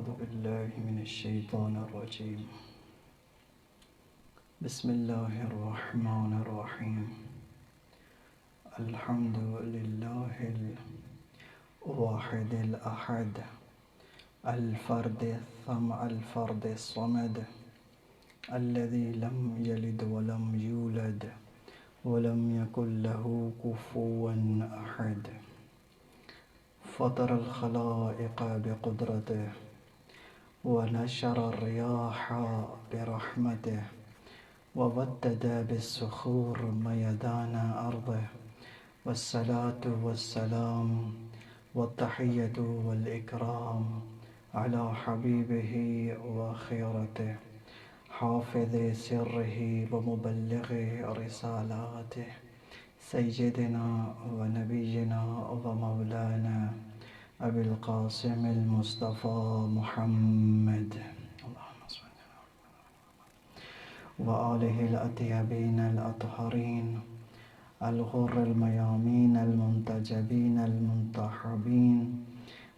أعوذ بالله من الشيطان الرجيم. بسم الله الرحمن الرحيم. الحمد لله الواحد الأحد الفرد الصمد الذي لم يلد ولم يولد ولم يكن له كفوا أحد. فطر الخلائق بقدرته ونشر الرياح برحمته وودد بالصخور ميدان أرضه. والصلاة والسلام والتحية والإكرام على حبيبه وخيرته حافظ سره ومبلغ رسالاته سيدنا ونبينا ومولانا أبي القاسم المصطفى محمد وآله الأطيبين الأطهرين الغر الميامين المنتجبين المنتحبين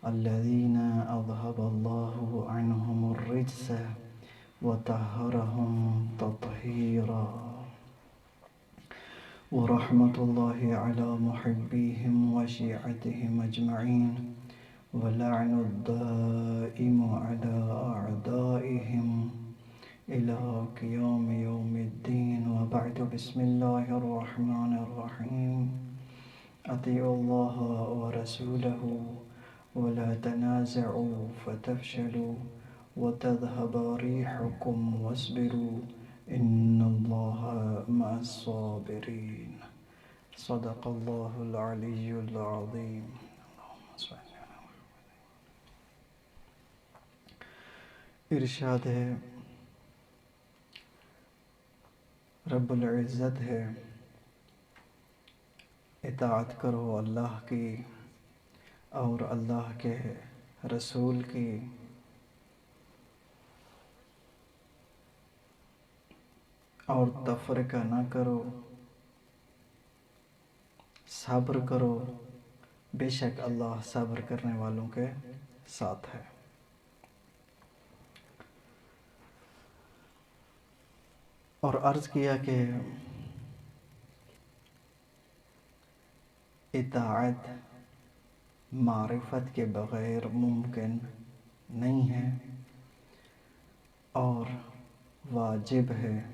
الذين أذهب الله عنهم الرجس وطهرهم تطهيرا. ورحمة الله على محبيهم وشيعتهم أجمعين ولعن الدائم على أعدائهم إلى قيام يوم الدين. وبعد. بسم الله الرحمن الرحيم. أطيعوا الله ورسوله ولا تنازعوا فتفشلوا وتذهب ريحكم واصبروا إن الله مع الصابرين. صدق الله العلي العظيم. اللهم صل على محمد. ارشاد ہے، رب العزت ہے، اطاعت کرو اللہ کی اور اللہ کے رسول کی، اور تفرقہ نہ کرو، صبر کرو، بے شک اللہ صبر کرنے والوں کے ساتھ ہے۔ اور عرض کیا کہ اطاعت معرفت کے بغیر ممکن نہیں ہے اور واجب ہے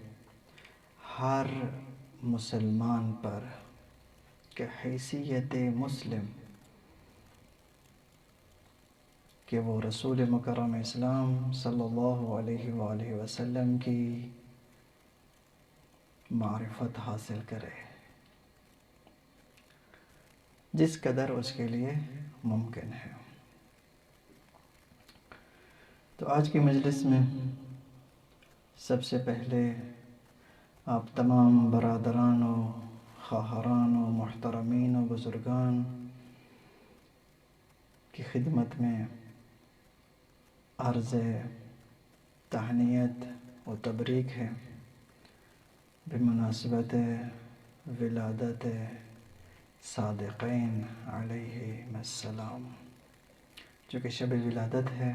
ہر مسلمان پر کہ حیثیت مسلم کہ وہ رسول مکرم اسلام صلی اللہ علیہ وآلہ وسلم کی معرفت حاصل کرے جس قدر اس کے لیے ممکن ہے۔ تو آج کی مجلس میں سب سے پہلے آپ تمام برادران و خواہران و محترمین و بزرگان کی خدمت میں عرض تہنیت و تبریک ہے بمناسبت ولادت صادقین علیہم السلام، جو کہ شب ولادت ہے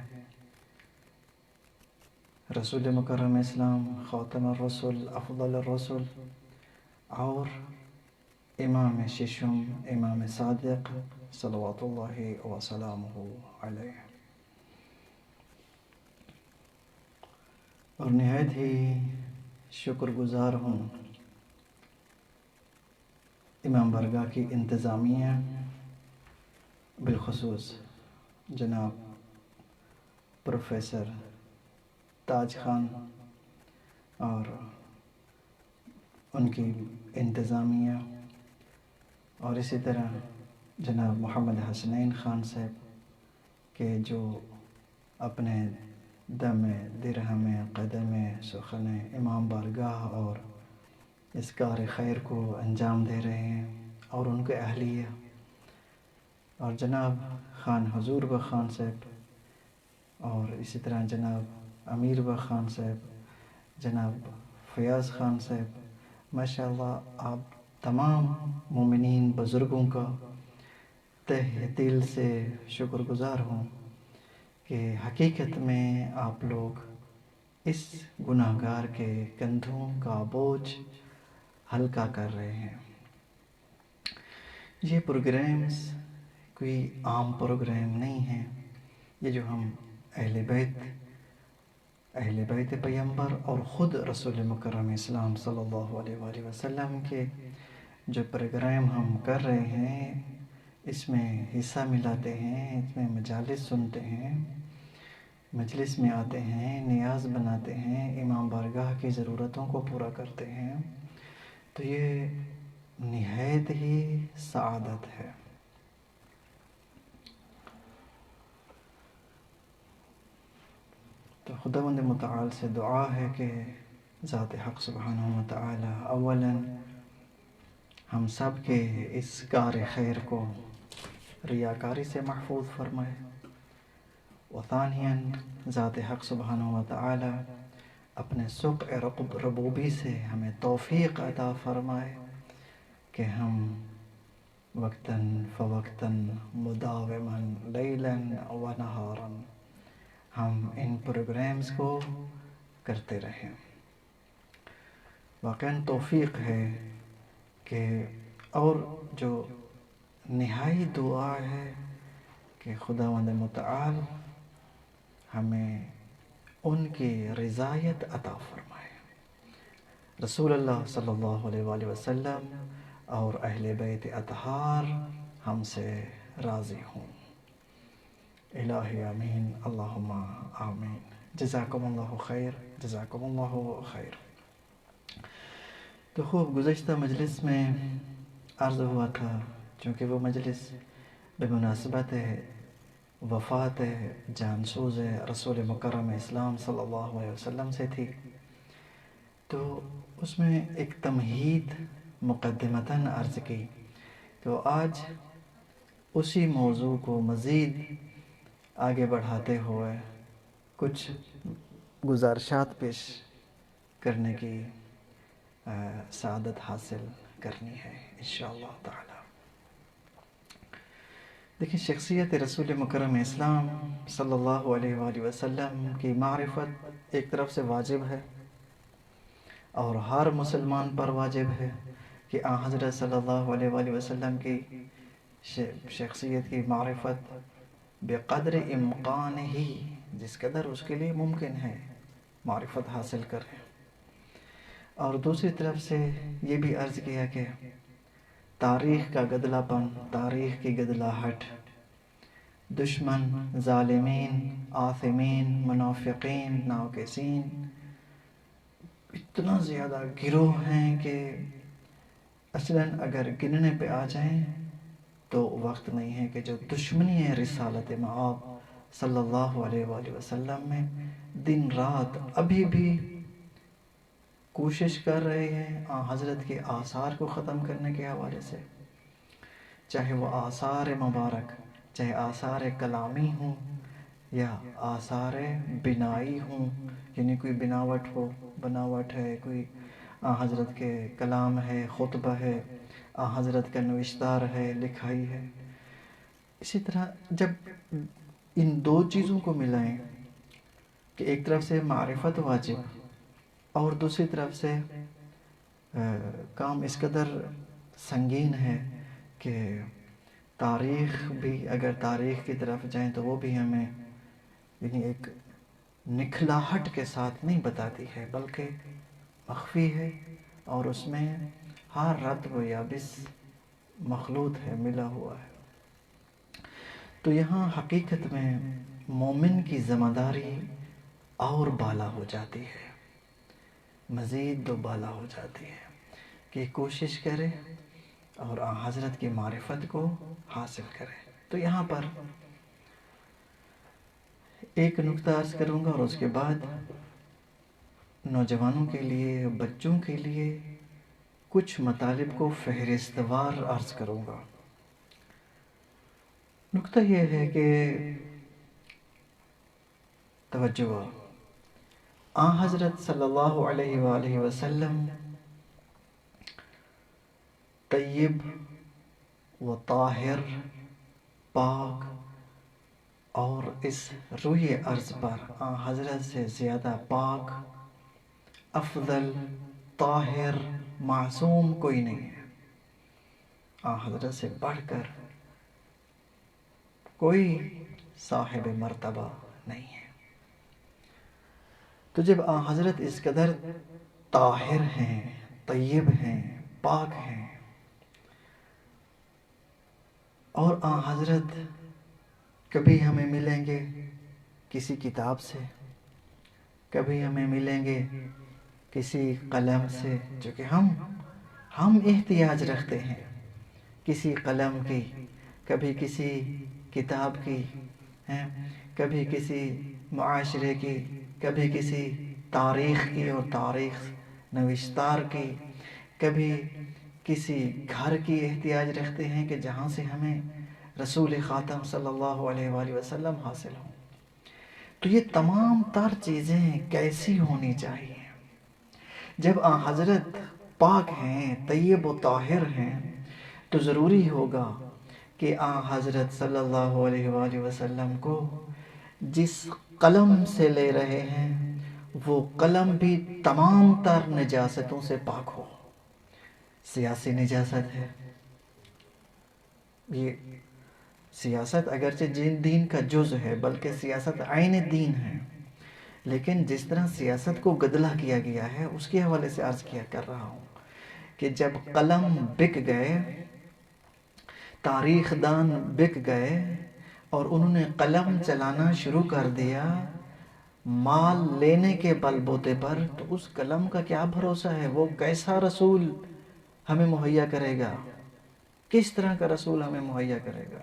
رسول مکرم اسلام، خاتم الرسل، افضل الرسل اور امام ششم، امام صادق صلوات اللہ وسلامہ علیہ۔ اور نہایت ہی شکر گزار ہوں امام بارگاہ کی انتظامیہ، بالخصوص جناب پروفیسر تاج خان اور ان کی انتظامیہ، اور اسی طرح جناب محمد حسنین خان صاحب کہ جو اپنے دم درہم قدم سخن امام بارگاہ اور اس کار خیر کو انجام دے رہے ہیں، اور ان کے اہلیہ، اور جناب خان حضور بخ خان صاحب، اور اسی طرح جناب امیر بخ خان صاحب، جناب فیاض خان صاحب، ماشاءاللہ آپ تمام مومنین بزرگوں کا تہ دل سے شکر گزار ہوں کہ حقیقت میں آپ لوگ اس گناہگار کے کندھوں کا بوجھ ہلکا کر رہے ہیں۔ یہ پروگرامز کوئی عام پروگرام نہیں ہیں، یہ جو ہم اہل بیت پیغمبر اور خود رسول مکرم اسلام صلی اللہ علیہ وآلہ وسلم کے جو پروگرام ہم کر رہے ہیں، اس میں حصہ ملاتے ہیں، اس میں مجالس سنتے ہیں، مجلس میں آتے ہیں، نیاز بناتے ہیں، امام بارگاہ کی ضرورتوں کو پورا کرتے ہیں، تو یہ نہایت ہی سعادت ہے۔ تو خداوند متعال سے دعا ہے کہ ذات حق سبحانہ وتعالی اولاً ہم سب کے اس کار خیر کو ریاکاری سے محفوظ فرمائے، وثانیاً ذات حق سبحانہ وتعالی اپنے سق ربوبی سے ہمیں توفیق عطا فرمائے کہ ہم وقتاً فوقتاً مداوماً لیلاً و نہاراً ہم ان پروگرامز کو کرتے رہیں۔ واقعاً توفیق ہے کہ اور جو نہائی دعا ہے کہ خداوند متعال ہمیں ان کی رضایت عطا فرمائے، رسول اللہ صلی اللہ علیہ وآلہ وسلم اور اہل بیت اطہار ہم سے راضی ہوں۔ الہی آمین، اللہم آمین۔ جزاکم اللہ خیر، جزاکم اللہ خیر۔ تو خوب گزشتہ مجلس میں عرض ہوا تھا، چونکہ وہ مجلس بمناسبت وفات جانسوز رسول مکرم اسلام صلی اللہ علیہ وسلم سے تھی، تو اس میں ایک تمہید مقدمتاً عرض کی، تو آج اسی موضوع کو مزید آگے بڑھاتے ہوئے کچھ گزارشات پیش کرنے کی سعادت حاصل کرنی ہے انشاءاللہ تعالی۔ دیکھیں، شخصیت رسول مکرم اسلام صلی اللہ علیہ وآلہ وسلم کی معرفت ایک طرف سے واجب ہے، اور ہر مسلمان پر واجب ہے کہ آن حضرت صلی اللہ علیہ وآلہ وسلم کی شخصیت کی معرفت بقدر امکان ہی، جس قدر اس کے لیے ممکن ہے، معرفت حاصل کریں۔ اور دوسری طرف سے یہ بھی عرض کیا کہ تاریخ کا گدلا پن، تاریخ کی گدلاہٹ، دشمن، ظالمین، آثمین، منافقین، ناقصین اتنا زیادہ گروہ ہیں کہ اصلاً اگر گننے پہ آ جائیں تو وقت نہیں ہے کہ جو دشمنی ہے رسالت مآب صلی اللہ علیہ وآلہ وسلم میں دن رات ابھی بھی کوشش کر رہے ہیں حضرت کے آثار کو ختم کرنے کے حوالے سے، چاہے وہ آثار مبارک، چاہے آثار کلامی ہوں یا آثار بنائی ہوں، یعنی کوئی بناوٹ ہے، کوئی حضرت کے کلام ہے، خطبہ ہے، حضرت کا نوشتار ہے، لکھائی ہے۔ اسی طرح جب ان دو چیزوں کو ملائیں کہ ایک طرف سے معرفت واجب اور دوسری طرف سے کام اس قدر سنگین ہے کہ تاریخ بھی، اگر تاریخ کی طرف جائیں تو وہ بھی ہمیں یعنی ایک نکھلاہٹ کے ساتھ نہیں بتاتی ہے، بلکہ مخفی ہے، اور اس میں ہر رطب و یابس مخلوط ہے، ملا ہوا ہے۔ تو یہاں حقیقت میں مومن کی ذمہ داری اور بالا ہو جاتی ہے، مزید دو بالا ہو جاتی ہے کہ کوشش کرے اور حضرت کی معرفت کو حاصل کرے۔ تو یہاں پر ایک نکتہ عرض کروں گا اور اس کے بعد نوجوانوں کے لیے، بچوں کے لیے کچھ مطالب کو فہرست وار عرض کروں گا۔ نکتہ یہ ہے کہ توجہ، حضرت صلی اللہ علیہ وآلہ وسلم طیب و طاہر، پاک اور اس روئے ارض پر آن حضرت سے زیادہ پاک، افضل، طاہر، معصوم کوئی نہیں ہے۔ آن حضرت سے بڑھ کر کوئی صاحب مرتبہ نہیں ہے۔ تو جب آن حضرت اس قدر طاہر ہیں، طیب ہیں، پاک ہیں، اور آن حضرت کبھی ہمیں ملیں گے کسی کتاب سے، کبھی ہمیں ملیں گے کسی قلم سے، جو کہ ہم احتیاج رکھتے ہیں کسی قلم کی، کبھی کسی کتاب کی، کبھی کسی معاشرے کی، کبھی کسی تاریخ کی اور تاریخ نوشتار کی، کبھی کسی گھر کی احتیاج رکھتے ہیں کہ جہاں سے ہمیں رسول خاتم صلی اللہ علیہ وآلہ وسلم حاصل ہوں۔ تو یہ تمام تر چیزیں کیسی ہونی چاہیے؟ جب آن حضرت پاک ہیں، طیب و طاہر ہیں، تو ضروری ہوگا کہ آن حضرت صلی اللہ علیہ وآلہ وسلم کو جس قلم سے لے رہے ہیں وہ قلم بھی تمام تر نجاستوں سے پاک ہو۔ سیاسی نجاست ہے، یہ سیاست اگرچہ دین کا جز ہے، بلکہ سیاست عین دین ہے، لیکن جس طرح سیاست کو گدلا کیا گیا ہے اس کے حوالے سے عرض کیا کر رہا ہوں کہ جب قلم بک گئے، تاریخ دان بک گئے اور انہوں نے قلم چلانا شروع کر دیا مال لینے کے بل بوتے پر، تو اس قلم کا کیا بھروسہ ہے؟ وہ کیسا رسول ہمیں مہیا کرے گا؟ کس طرح کا رسول ہمیں مہیا کرے گا؟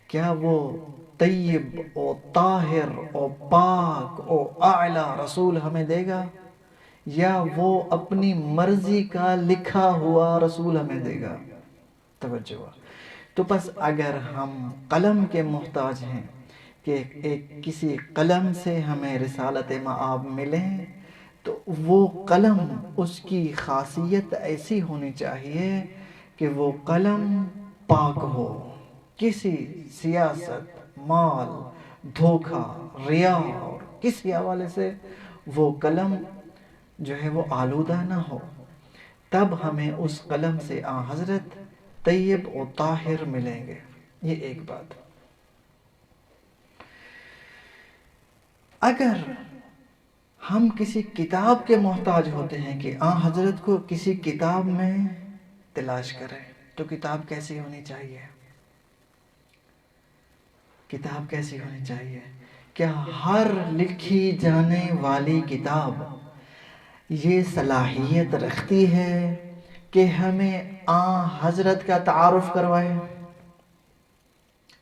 کیا وہ طیب و طاہر و پاک و اعلی رسول ہمیں دے گا، یا وہ اپنی مرضی کا لکھا ہوا رسول ہمیں دے گا؟ توجہ۔ تو پس اگر ہم قلم کے محتاج ہیں کہ کسی قلم سے ہمیں رسالت مآب ملیں، تو وہ قلم، اس کی خاصیت ایسی ہونی چاہیے کہ وہ قلم پاک ہو، کسی سیاست، مال، دھوکہ، ریا اور کسی حوالے سے وہ قلم جو ہے وہ آلودہ نہ ہو، تب ہمیں اس قلم سے آن حضرت طیب و طاہر ملیں گے۔ یہ ایک بات۔ اگر ہم کسی کتاب کے محتاج ہوتے ہیں کہ آن حضرت کو کسی کتاب میں تلاش کریں، تو کتاب کیسی ہونی چاہیے؟ کتاب کیسی ہونی چاہیے؟ کیا ہر لکھی جانے والی کتاب یہ صلاحیت رکھتی ہے کہ ہمیں آن حضرت کا تعارف کروائے؟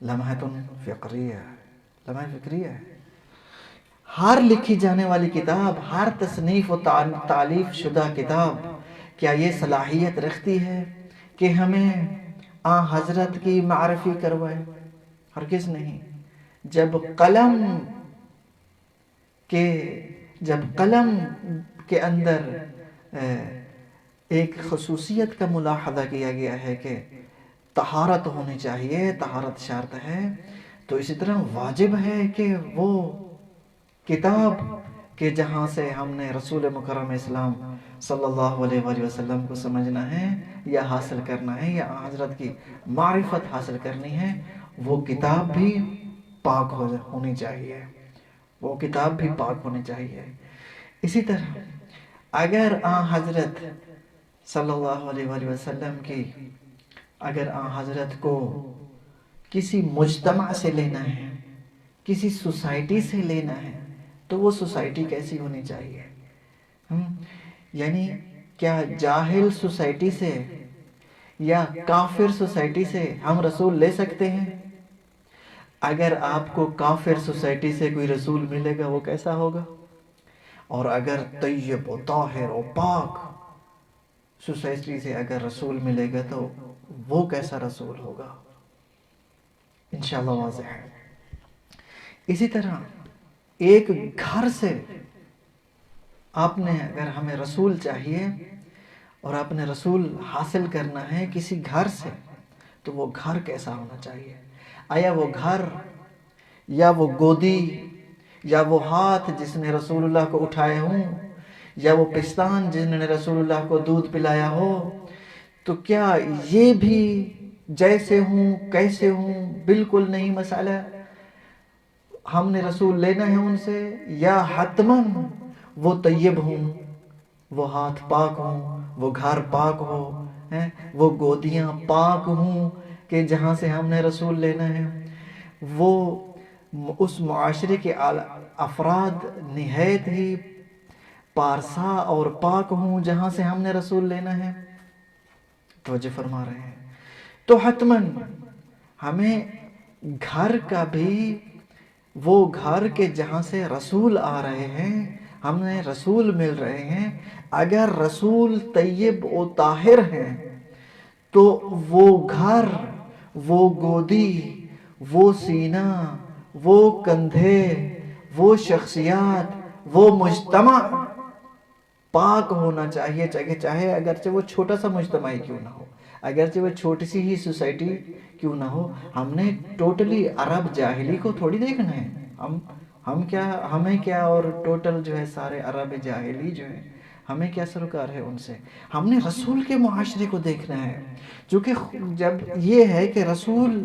لمحۃ فکریہ، لمحہ فکریہ ہے۔ ہر لکھی جانے والی کتاب، ہر تصنیف و تالیف شدہ کتاب کیا یہ صلاحیت رکھتی ہے کہ ہمیں آن حضرت کی معرفی کروائے؟ ہرگز نہیں۔ جب قلم کے اندر ایک خصوصیت کا ملاحظہ کیا گیا ہے کہ طہارت ہونی چاہیے، طہارت شرط ہے، تو اسی طرح واجب ہے کہ وہ کتاب کہ جہاں سے ہم نے رسول مکرم اسلام صلی اللہ علیہ وآلہ وسلم کو سمجھنا ہے یا حاصل کرنا ہے یا حضرت کی معرفت حاصل کرنی ہے، وہ کتاب بھی پاک ہونی چاہیے، وہ کتاب بھی پاک ہونی چاہیے۔ اسی طرح اگر آن حضرت صلی اللہ علیہ وآلہ وسلم کی، اگر آن حضرت کو کسی مجتمع سے لینا ہے، کسی سوسائٹی سے لینا ہے، تو وہ سوسائٹی کیسی ہونی چاہیے؟ یعنی کیا جاہل سوسائٹی سے یا کافر سوسائٹی سے ہم رسول لے سکتے ہیں؟ اگر آپ کو کافر سوسائٹی سے کوئی رسول ملے گا وہ کیسا ہوگا؟ اور اگر طیب و طاہر و پاک سوسائٹی سے اگر رسول ملے گا تو وہ کیسا رسول ہوگا؟ انشاءاللہ واضح ہے۔ اسی طرح ایک گھر سے آپ نے، اگر ہمیں رسول چاہیے اور آپ نے رسول حاصل کرنا ہے کسی گھر سے، تو وہ گھر کیسا ہونا چاہیے؟ آیا وہ گھر یا وہ گودی، یا وہ ہاتھ جس نے رسول اللہ کو اٹھائے ہوں، یا وہ پستان جن نے رسول اللہ کو دودھ پلایا ہو، تو کیا یہ بھی جیسے ہوں کیسے ہوں بالکل نہیں مسئلہ، ہم نے رسول لینا ہے ان سے، یا حتماً وہ طیب ہوں، وہ ہاتھ پاک ہوں، وہ گھر پاک ہو، وہ گودیاں پاک ہوں کہ جہاں سے ہم نے رسول لینا ہے، وہ اس معاشرے کے افراد نہایت ہی پارسا اور پاک ہوں جہاں سے ہم نے رسول لینا ہے۔ توجہ فرما رہے ہیں۔ تو حتماً ہمیں گھر کا بھی، وہ گھر کے جہاں سے رسول آ رہے ہیں، ہم نے رسول مل رہے ہیں، اگر رسول طیب و طاہر ہیں تو وہ گھر، وہ گودی، وہ سینہ، وہ کندھے، وہ شخصیات، وہ مجتمع پاک ہونا چاہیے، چاہے اگرچہ وہ چھوٹا سا مجتمع ہی کیوں نہ ہو، اگرچہ وہ چھوٹی سی ہی سوسائٹی کیوں نہ ہو۔ ہم نے ٹوٹلی عرب جاہلی کو تھوڑی دیکھنا ہے، ہمیں کیا اور ٹوٹل جو ہے سارے عرب جاہلی جو ہے ہمیں کیا سروکار ہے ان سے، ہم نے رسول کے معاشرے کو دیکھنا ہے، چونکہ جب یہ ہے کہ رسول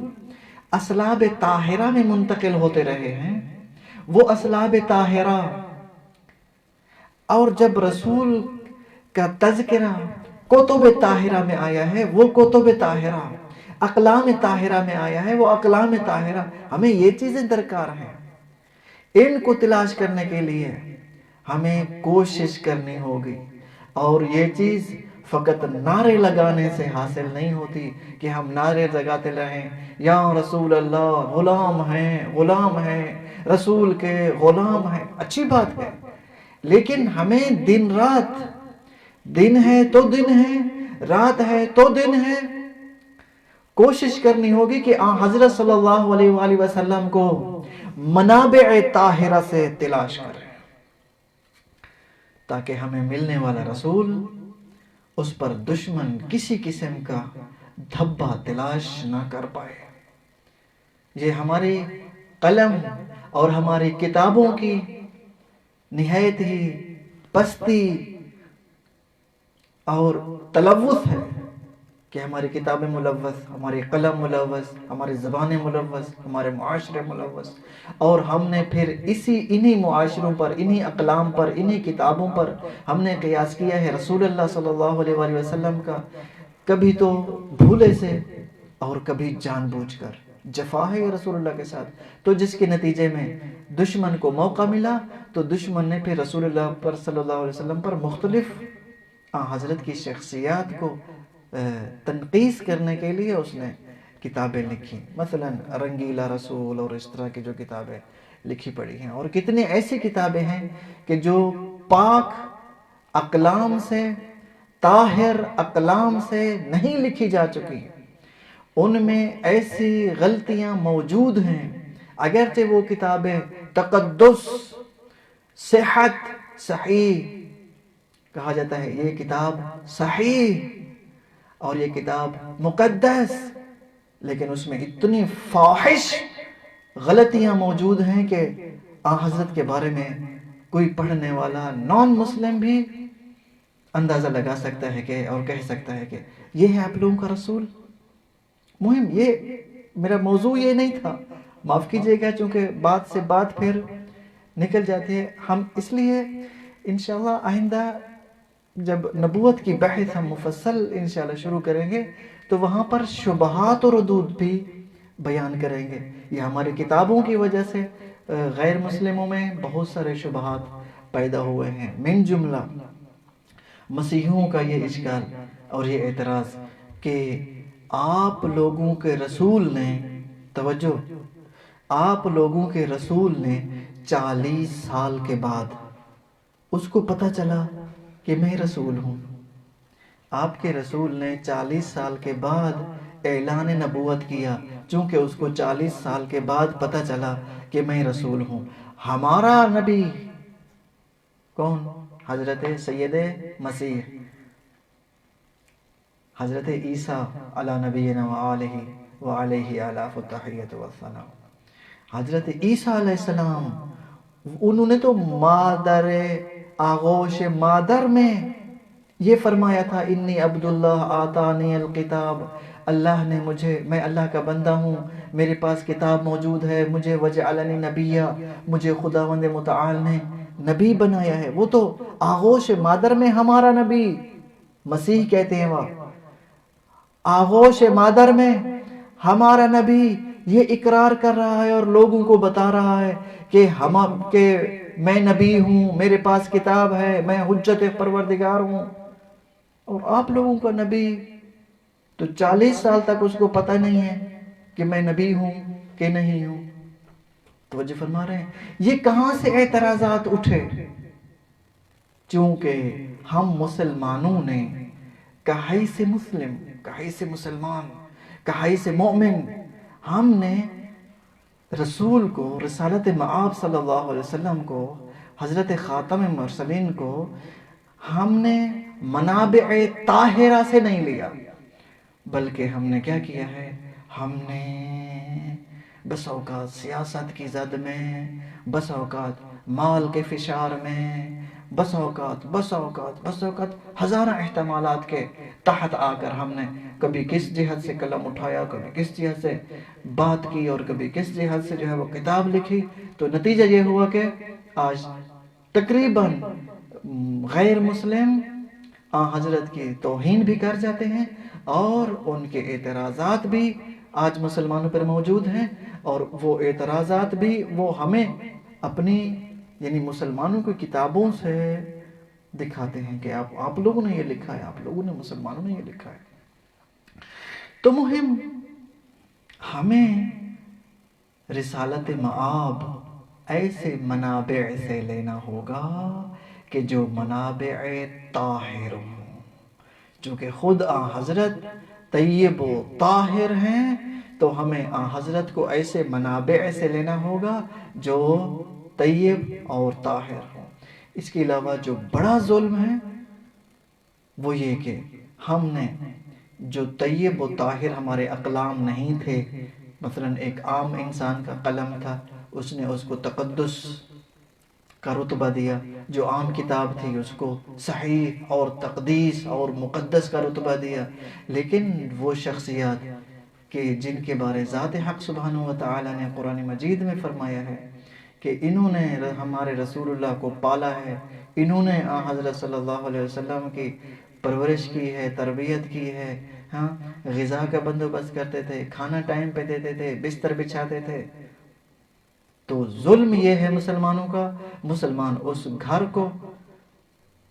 اسلاب طاہرہ میں منتقل ہوتے رہے ہیں، وہ اسلاب طاہرہ، اور جب رسول کا تذکرہ کتب طاہرہ میں آیا ہے، وہ کتب طاہرہ، اقلام طاہرہ میں آیا ہے، وہ اقلام طاہرہ، ہمیں یہ چیزیں درکار ہیں۔ ان کو تلاش کرنے کے لیے ہمیں کوشش کرنی ہوگی، اور یہ چیز فقط نعرے لگانے سے حاصل نہیں ہوتی کہ ہم نعرے لگاتے رہیں یا رسول اللہ غلام ہیں، غلام ہیں، رسول کے غلام ہیں، اچھی بات ہے، لیکن ہمیں دن رات، دن ہے تو دن ہے، رات ہے تو دن ہے، کوشش کرنی ہوگی کہ حضرت صلی اللہ علیہ وآلہ وسلم کو منابع طاہرہ سے تلاش کریں، تاکہ ہمیں ملنے والا رسول اس پر دشمن کسی قسم کا دھبا تلاش نہ کر پائے۔ یہ ہماری قلم اور ہماری کتابوں کی نہایت ہی پستی اور تلوث ہے کہ ہماری کتابیں ملوث، ہماری قلم ملوث، ہماری زبانیں ملوث، ہمارے معاشرے ملوث، اور ہم نے پھر انہی معاشروں پر، انہی اقلام پر، انہی کتابوں پر ہم نے قیاس کیا ہے رسول اللہ صلی اللہ علیہ وآلہ وسلم کا، کبھی تو بھولے سے اور کبھی جان بوجھ کر جفا ہے رسول اللہ کے ساتھ، تو جس کے نتیجے میں دشمن کو موقع ملا تو دشمن نے پھر رسول اللہ پر صلی اللہ علیہ وسلم پر مختلف حضرت کی شخصیات کو تنقیس کرنے کے لیے اس نے کتابیں لکھی، مثلا رنگیلا رسول اور اس طرح کی جو کتابیں لکھی پڑی ہیں، اور کتنے ایسی کتابیں ہیں کہ جو پاک اقلام سے، طاہر اقلام سے نہیں لکھی جا چکی، ان میں ایسی غلطیاں موجود ہیں، اگرچہ وہ کتابیں تقدس، صحت، صحیح کہا جاتا ہے، یہ کتاب صحیح اور یہ کتاب مقدس، لیکن اس میں اتنی فاحش غلطیاں موجود ہیں کہ حضرت کے بارے میں کوئی پڑھنے والا نان مسلم بھی اندازہ لگا سکتا ہے کہ اور کہہ سکتا ہے کہ یہ ہے آپ لوگوں کا رسول۔ مہم یہ میرا موضوع یہ نہیں تھا، معاف کیجئے گا، چونکہ بات سے بات پھر نکل جاتی ہے، ہم اس لیے انشاءاللہ آئندہ جب نبوت کی بحث ہم مفصل انشاءاللہ شروع کریں گے تو وہاں پر شبہات و ردود بھی بیان کریں گے۔ یہ ہماری کتابوں کی وجہ سے غیر مسلموں میں بہت سارے شبہات پیدا ہوئے ہیں، من جملہ مسیحیوں کا یہ اشکال اور یہ اعتراض کہ آپ لوگوں کے رسول نے، توجہ، آپ لوگوں کے رسول نے 40 سال کے بعد اس کو پتہ چلا کہ میں رسول ہوں، آپ کے رسول نے 40 سال کے بعد اعلان نبوت کیا، چونکہ اس کو 40 سال کے بعد پتہ چلا کہ میں رسول ہوں۔ ہمارا نبی کون؟ حضرت سید مسیح، حضرت عیسیٰ علی نبینا وآلہ وعلیہ آلاف التحیۃ والسلام۔ حضرت عیسیٰ علیہ السلام انہوں نے تو مادر آغوش مادر میں یہ فرمایا تھا انی عبداللہ آتانی الکتاب، اللہ نے مجھے، میں اللہ کا بندہ ہوں، میرے پاس کتاب موجود ہے، مجھے وجعلنی نبیہ، مجھے خداوند متعال نے نبی بنایا ہے۔ وہ تو آغوش مادر میں ہمارا نبی، مسیح کہتے ہیں وہ، آغوش مادر میں ہمارا نبی یہ اقرار کر رہا ہے اور لوگوں کو بتا رہا ہے کہ میں نبی ہوں، میرے پاس کتاب ہے، میں حجت پروردگار ہوں۔ اور آپ لوگوں کا نبی تو 40 سال تک اس کو پتہ نہیں ہے کہ میں نبی ہوں کہ نہیں ہوں۔ توجہ فرما رہے ہیں، یہ کہاں سے اعتراضات اٹھے؟ چونکہ ہم مسلمانوں نے کہائی سے مسلم، کہائی سے مسلمان، کہائی سے مومن، ہم نے رسول کو، رسالت مآب صلی اللہ علیہ وسلم کو، حضرت خاتم مرسلین کو ہم نے منابع طاہرہ سے نہیں لیا، بلکہ ہم نے کیا کیا ہے؟ ہم نے بس اوقات سیاست کی زد میں، بس اوقات مال کے فشار میں، بس اوقات ہزارہ احتمالات کے تحت آ کر ہم نے کبھی کس جہت سے قلم اٹھایا، کبھی کس جہت سے بات کی، اور کبھی کس جہت سے جو ہے وہ کتاب لکھی، تو نتیجہ یہ ہوا کہ آج تقریباً غیر مسلم حضرت کی توہین بھی کر جاتے ہیں، اور ان کے اعتراضات بھی آج مسلمانوں پر موجود ہیں، اور وہ اعتراضات بھی وہ ہمیں اپنی یعنی مسلمانوں کی کتابوں سے دکھاتے ہیں کہ آپ لوگوں نے یہ لکھا ہے، آپ لوگوں نے، مسلمانوں نے یہ لکھا ہے۔ تو مہم ہمیں رسالت مآب ایسے منابع سے لینا ہوگا کہ جو منابع طاہر ہوں، چونکہ خود حضرت طیب و طاہر ہیں، تو ہمیں حضرت کو ایسے منابع سے لینا ہوگا جو طیب اور طاہر ہوں۔ اس کے علاوہ جو بڑا ظلم ہے وہ یہ کہ ہم نے جو طیب و طاہر ہمارے اقلام نہیں تھے، مثلا ایک عام انسان کا قلم تھا، اس نے اس کو تقدس کا رتبہ دیا، جو عام کتاب تھی اس کو صحیح اور تقدیس اور مقدس کا رتبہ دیا، لیکن وہ شخصیات کہ جن کے بارے ذات حق سبحانہ و تعالی نے قرآن مجید میں فرمایا ہے کہ انہوں نے ہمارے رسول اللہ کو پالا ہے، انہوں نے حضرت صلی اللہ علیہ وسلم کی پرورش کی ہے، تربیت کی ہے، ہاں غذا کا بندوبست کرتے تھے، کھانا ٹائم پہ دیتے تھے، بستر بچھاتے تھے، تو ظلم یہ ہے مسلمانوں کا، مسلمان اس گھر کو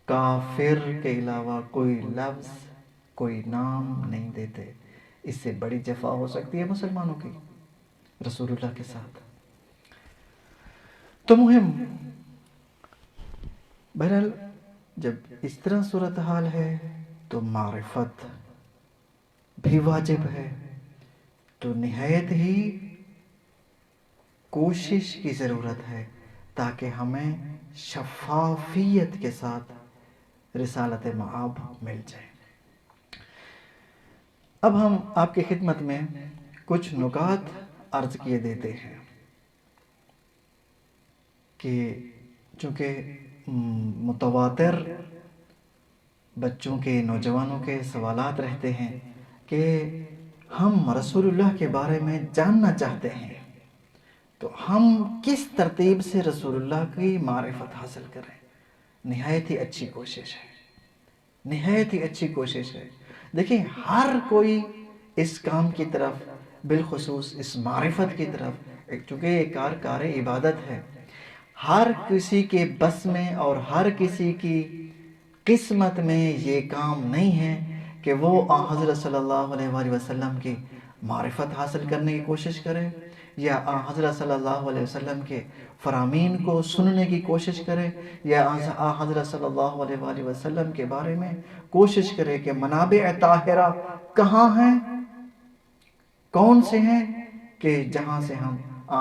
کافر کے علاوہ کوئی لفظ، کوئی نام نہیں دیتے۔ اس سے بڑی جفا ہو سکتی ہے مسلمانوں کی رسول اللہ کے ساتھ۔ تو مہم بہرحال جب اس طرح صورتحال ہے تو معرفت بھی واجب ہے، تو نہایت ہی کوشش کی ضرورت ہے تاکہ ہمیں شفافیت کے ساتھ رسالت مآب مل جائے۔ اب ہم آپ کی خدمت میں کچھ نکات عرض کیے دیتے ہیں کہ چونکہ متواتر بچوں کے، نوجوانوں کے سوالات رہتے ہیں کہ ہم رسول اللہ کے بارے میں جاننا چاہتے ہیں، تو ہم کس ترتیب سے رسول اللہ کی معرفت حاصل کریں؟ نہایت ہی اچھی کوشش ہے، نہایت ہی اچھی کوشش ہے۔ دیکھیں ہر کوئی اس کام کی طرف، بالخصوص اس معرفت کی طرف، چونکہ یہ کار عبادت ہے، ہر کسی کے بس میں اور ہر کسی کی قسمت میں یہ کام نہیں ہے کہ وہ حضرت صلی اللہ علیہ وآلہ وسلم کی معرفت حاصل کرنے کی کوشش کرے، یا حضرت صلی اللہ علیہ وسلم کے فرامین کو سننے کی کوشش کرے، یا حضرت صلی اللہ علیہ وآلہ وسلم کے بارے میں کوشش کرے کہ منابع طاہرہ کہاں ہیں، کون سے ہیں کہ جہاں سے ہم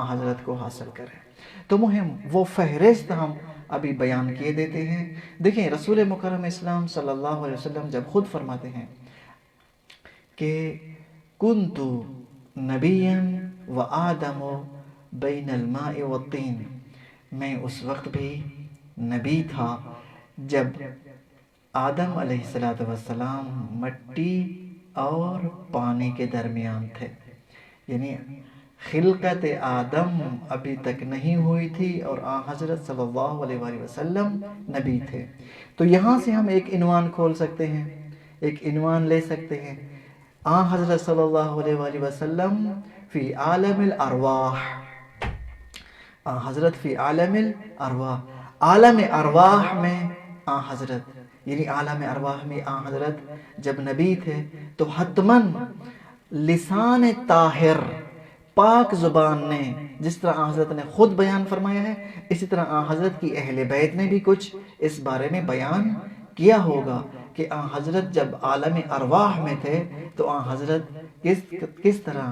حضرت کو حاصل کریں۔ تو مہم وہ فہرست ہم ابھی بیان کیے دیتے ہیں۔ دیکھیں رسول مکرم اسلام صلی اللہ علیہ وسلم جب خود فرماتے ہیں کہ کنتو نبیا و آدم بین الماء والطین، میں اس وقت بھی نبی تھا جب آدم علیہ السلام مٹی اور پانی کے درمیان تھے، یعنی خلقت آدم ابھی تک نہیں ہوئی تھی اور آن حضرت صلی اللہ علیہ وآلہ وسلم نبی تھے۔ تو یہاں سے ہم ایک عنوان کھول سکتے ہیں، ایک عنوان لے سکتے ہیں، آن حضرت صلی اللہ علیہ وآلہ وسلم فی عالم الارواح، آن حضرت فی عالم الارواح، عالم ارواح میں آن حضرت، یعنی عالم ارواح میں آن حضرت جب نبی تھے تو حتماً لسان طاہر، پاک زبان نے، جس طرح آن حضرت نے خود بیان فرمایا ہے، اسی طرح آن حضرت کی اہل بیت نے بھی کچھ اس بارے میں بیان کیا ہوگا کہ آن حضرت جب عالم ارواح میں تھے تو آن حضرت کس طرح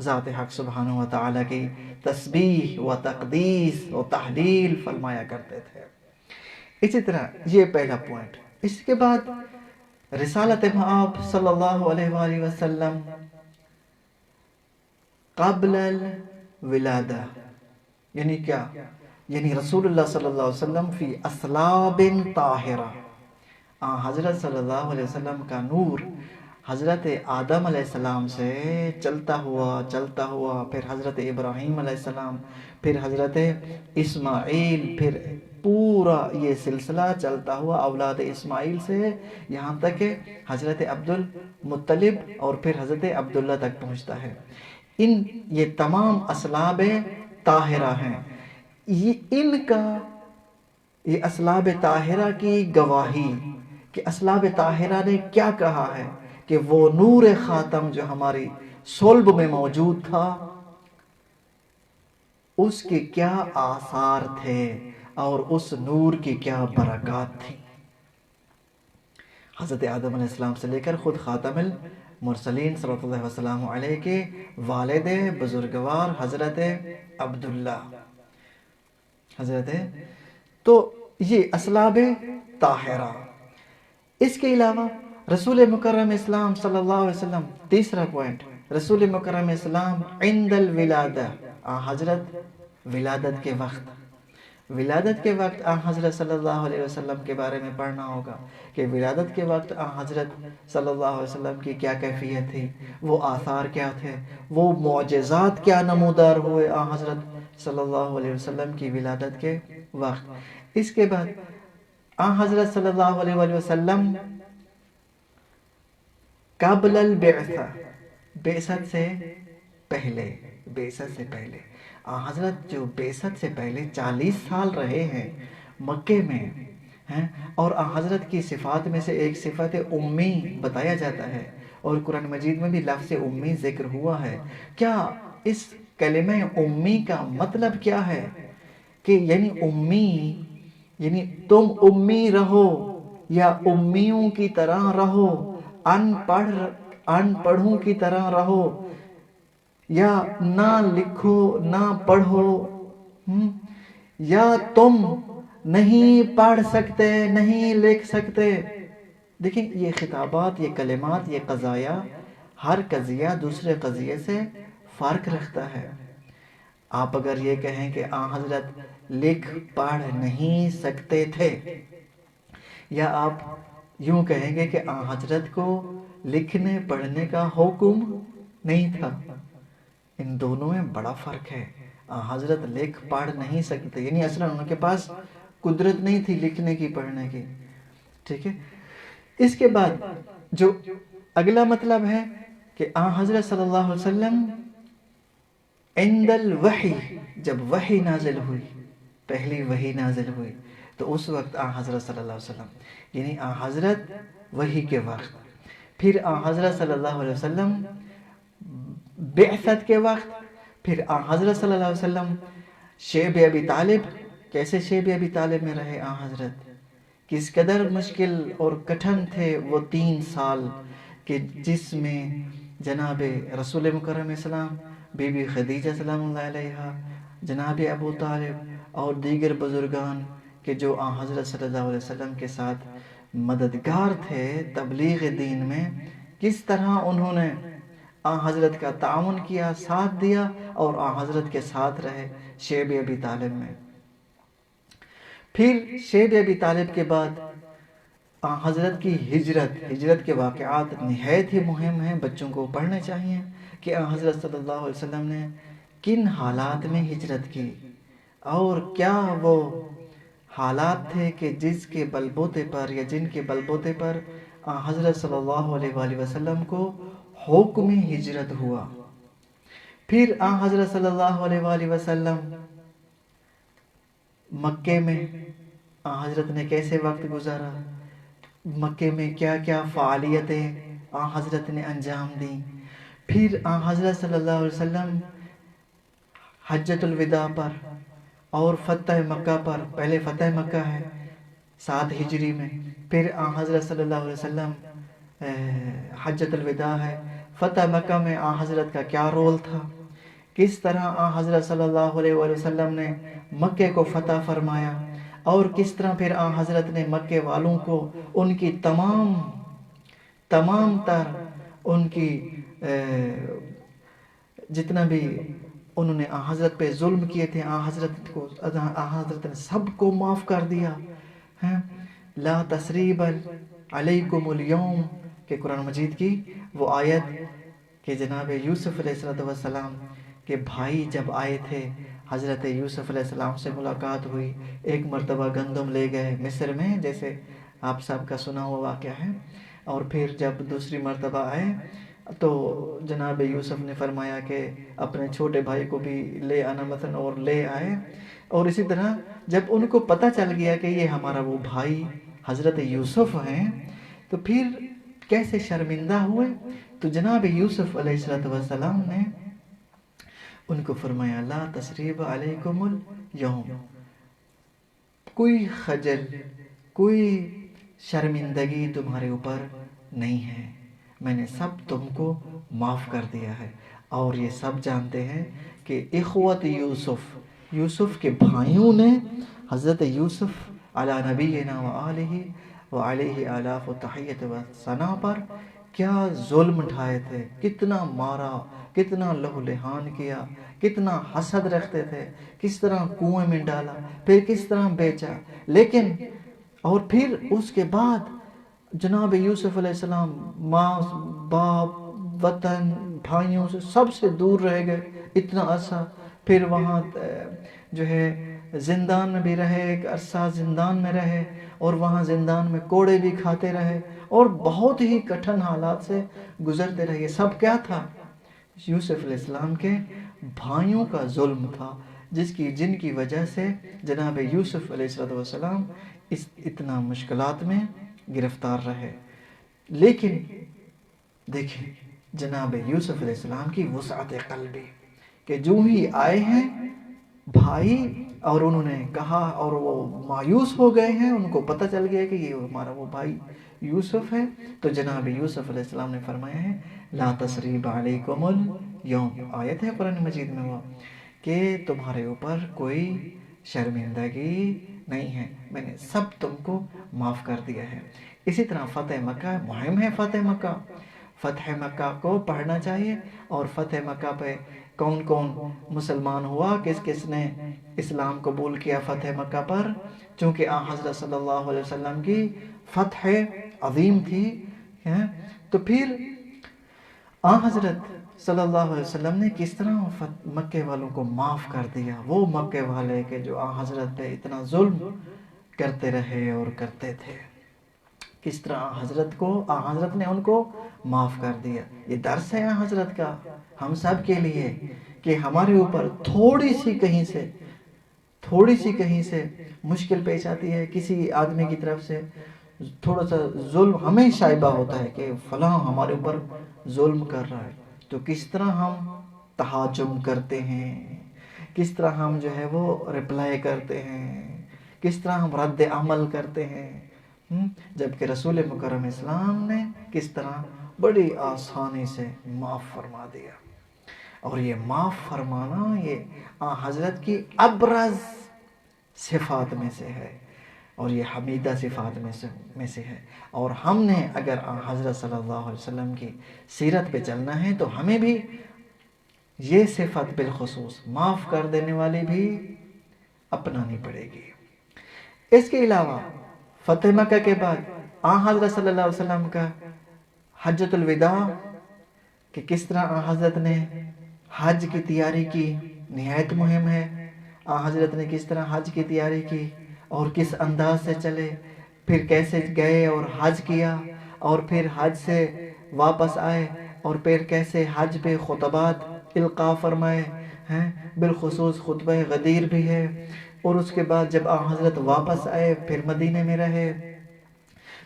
ذات حق سبحانہ و تعالیٰ کی تسبیح و تقدیس و تحلیل فرمایا کرتے تھے۔ اسی طرح یہ پہلا پوائنٹ۔ اس کے بعد رسالت مآب صلی اللہ علیہ وآلہ وسلم قبل الولادہ، یعنی کیا؟ یعنی رسول اللہ صلی اللہ علیہ وسلم فی اصلاب طاہرہ، حضرت صلی اللہ علیہ وسلم کا نور حضرت آدم علیہ السلام سے چلتا ہوا پھر حضرت ابراہیم علیہ السلام، پھر حضرت اسماعیل، پھر پورا یہ سلسلہ چلتا ہوا اولاد اسماعیل سے یہاں تک کہ حضرت عبد المطلب اور پھر حضرت عبداللہ تک پہنچتا ہے۔ یہ تمام اصلاب طاہرہ ہیں، یہ اصلاب طاہرہ کی گواہی کہ اصلاب طاہرہ نے کیا کہا ہے کہ وہ نور خاتم جو ہماری صلب میں موجود تھا اس کے کیا آثار تھے اور اس نور کی کیا برکات تھی۔ حضرت آدم علیہ السلام سے لے کر خود خاتم المرسلین صلی اللہ علیہ وسلم علیہ کے والد بزرگوار حضرت عبداللہ، تو یہ اصلاب طاہرہ۔ اس کے علاوہ رسول مکرم اسلام صلی اللہ علیہ وسلم، تیسرا پوائنٹ، رسول مکرم اسلام عند الولادہ، حضرت ولادت کے وقت حضرت صلی اللہ علیہ وسلم کے بارے میں پڑھنا ہوگا کہ ولادت کے وقت حضرت صلی اللہ علیہ وسلم کی کیا کیفیت تھی، وہ آثار کیا تھے، وہ معجزات کیا نمودار ہوئے حضرت صلی اللہ علیہ وسلم کی ولادت کے وقت۔ اس کے بعد حضرت صلی اللہ علیہ وآلہ وسلم قبل البعثہ، بعثت سے پہلے حضرت جو بعثت سے پہلے 40 سال رہے ہیں مکے میں ہیں، اور حضرت کی صفات میں سے ایک صفت امی بتایا جاتا ہے اور قرآن مجید میں بھی لفظ امی ذکر ہوا ہے۔ کیا اس کلمہ امی کا مطلب کیا ہے کہ یعنی امی، یعنی تم امی رہو یا امیوں کی طرح رہو، ان پڑھوں کی طرح رہو، یا نہ لکھو نہ پڑھو، یا تم نہیں پڑھ سکتے نہیں لکھ سکتے۔ دیکھیں یہ خطابات، یہ کلمات، یہ قضایا، ہر قضیہ دوسرے قضیے سے فرق رکھتا ہے۔ آپ اگر یہ کہیں کہ حضرت لکھ پڑھ نہیں سکتے تھے، یا آپ یوں کہیں گے کہ حضرت کو لکھنے پڑھنے کا حکم نہیں تھا، ان دونوں میں بڑا فرق ہے۔ حضرت لکھ پڑھ نہیں سکتے، یعنی اصلا ان کے پاس قدرت نہیں تھی لکھنے کی پڑھنے کی، ٹھیک ہے۔ اس کے بعد جو اگلا مطلب ہے کہ حضرت صلی اللہ علیہ وسلم عند الوحی، جب وحی نازل ہوئی، پہلی وحی نازل ہوئی تو اس وقت حضرت صلی اللہ علیہ وسلم، یعنی حضرت وحی کے وقت، پھر حضرت صلی اللہ علیہ وسلم بعثت کے وقت، پھر حضرت صلی اللہ علیہ وسلم شیب ابی طالب، کیسے شیب ابی طالب میں رہے حضرت، کس قدر مشکل اور کٹھن تھے وہ 3 سال کہ جس میں جناب رسول مکرم اسلام، بی بی خدیجہ سلام اللہ علیہا، جناب ابو طالب اور دیگر بزرگان کہ جو حضرت صلی اللہ علیہ وسلم کے ساتھ مددگار تھے تبلیغ دین میں، کس طرح انہوں نے حضرت کا تعاون کیا، ساتھ دیا اور حضرت کے ساتھ رہے شیب ابی طالب میں۔ پھر شیب ابی طالب کے بعد حضرت کی ہجرت کے واقعات نہایت ہی مہم ہیں، بچوں کو پڑھنے چاہیے کہ حضرت صلی اللہ علیہ وسلم نے کن حالات میں ہجرت کی، اور کیا وہ حالات تھے کہ جس کے بلبوتے پر یا جن کے بلبوتے پر حضرت صلی اللہ علیہ وآلہ وسلم کو حکم ہجرت ہوا۔ پھر حضرت صلی اللہ علیہ وآلہ وسلم مکے میں حضرت نے کیسے وقت گزارا، مکے میں کیا کیا فعالیتیں حضرت نے انجام دیں۔ پھر حضرت صلی اللہ علیہ وسلم حجۃ الوداع پر اور فتح مکہ پر، پہلے فتح مکہ ہے 7 ہجری میں، پھر حضرت صلی اللہ علیہ وسلم حجۃ الوداع ہے، فتح مکہ میں حضرت کا کیا رول تھا، کس طرح حضرت صلی اللہ علیہ وآلہ وسلم نے مکے کو فتح فرمایا، اور کس طرح پھر حضرت نے مکے والوں کو ان کی تمام تر ان کی جتنا بھی انہوں نے حضرت پہ ظلم کیے تھے حضرت نے سب کو معاف کر دیا۔ لا تثریب علیکم اليوم کہ قرآن مجید کی وہ آیت کہ جناب یوسف علیہ السلام کے بھائی جب آئے تھے، حضرت یوسف علیہ السلام سے ملاقات ہوئی، ایک مرتبہ گندم لے گئے مصر میں، جیسے آپ سب کا سنا ہوا واقعہ ہے، اور پھر جب دوسری مرتبہ آئے تو جناب یوسف نے فرمایا کہ اپنے چھوٹے بھائی کو بھی لے آنا مثلا، اور لے آئے، اور اسی طرح جب ان کو پتہ چل گیا کہ یہ ہمارا وہ بھائی حضرت یوسف ہیں تو پھر کیسے شرمندہ ہوئے، تو جناب یوسف علیہ السلام نے ان کو فرمایا لا تثریب علیکم اليوم، کوئی خجل، کوئی شرمندگی تمہارے اوپر نہیں ہے، میں نے سب تم کو معاف کر دیا ہے۔ اور یہ سب جانتے ہیں کہ اخوت یوسف کے بھائیوں نے حضرت یوسف علی نبینا وعلیہ آلاف و تحیت و ثنا پر کیا ظلم اٹھائے تھے، کتنا مارا، کتنا لہو لہان کیا، کتنا حسد رکھتے تھے، کس طرح کنویں میں ڈالا، پھر کس طرح بیچا، لیکن اور پھر اس کے بعد جناب یوسف علیہ السلام ماں باپ وطن بھائیوں سے سب سے دور رہ گئے اتنا عرصہ، پھر وہاں جو ہے زندان میں بھی رہے، ایک عرصہ زندان میں رہے، اور وہاں زندان میں کوڑے بھی کھاتے رہے، اور بہت ہی کٹھن حالات سے گزرتے رہے۔ یہ سب کیا تھا؟ یوسف علیہ السلام کے بھائیوں کا ظلم تھا، جن کی وجہ سے جناب یوسف علیہ السلام اتنا مشکلات میں گرفتار رہے۔ لیکن دیکھیں جناب یوسف علیہ السلام کی وسعت قلبی کہ جو ہی آئے ہیں بھائی اور انہوں نے کہا، اور وہ مایوس ہو گئے ہیں، ان کو پتہ چل گیا کہ یہ ہمارا وہ بھائی یوسف ہے، تو جناب یوسف علیہ السلام نے فرمایا ہے لا تثریب علیکم اليوم، آیت ہے قرآن مجید میں وہ کہ تمہارے اوپر کوئی شرمندگی نہیں ہے، میں نے سب تم کو معاف کر دیا ہے۔ اسی طرح فتح مکہ مہم ہے، فتح مکہ کو پڑھنا چاہیے، اور فتح مکہ پہ کون کون مسلمان ہوا، کس کس نے اسلام قبول کیا فتح مکہ پر، چونکہ حضرت صلی اللہ علیہ وسلم کی فتح عظیم تھی، تو پھر حضرت صلی اللہ علیہ وسلم نے کس طرح مکے والوں کو معاف کر دیا، وہ مکے والے کہ جو حضرت پہ اتنا ظلم کرتے رہے اور کرتے تھے، کس طرح حضرت نے ان کو معاف کر دیا۔ یہ درس ہے حضرت کا ہم سب کے لیے کہ ہمارے اوپر تھوڑی سی کہیں سے مشکل پیش آتی ہے، کسی آدمی کی طرف سے تھوڑا سا ظلم ہمیں شائبہ ہوتا ہے کہ فلاں ہمارے اوپر ظلم کر رہا ہے، تو کس طرح ہم تہاجم کرتے ہیں، کس طرح ہم جو ہے وہ رپلائی کرتے ہیں، کس طرح ہم رد عمل کرتے ہیں، جبکہ رسول مکرم اسلام نے کس طرح بڑی آسانی سے معاف فرما دیا۔ اور یہ معاف فرمانا یہ حضرت کی ابرز صفات میں سے ہے۔ اور یہ حمیدہ صفات میں سے ہے. اور ہم نے اگر حضرت صلی اللہ علیہ وسلم کی سیرت پہ چلنا ہے تو ہمیں بھی یہ صفت بالخصوص معاف کر دینے والی بھی اپنانی پڑے گی. اس کے علاوہ فتح مکہ کے بعد حضرت صلی اللہ علیہ وسلم کا حجۃ الوداع کہ کس طرح حضرت نے حج کی تیاری کی، نہایت مہم ہے. حضرت نے کس طرح حج کی تیاری کی اور کس انداز سے چلے، پھر کیسے گئے اور حج کیا، اور پھر حج سے واپس آئے، اور پھر کیسے حج پہ خطبات القاء فرمائے ہیں، بالخصوص خطبہ غدیر بھی ہے. اور اس کے بعد جب حضرت واپس آئے پھر مدینے میں رہے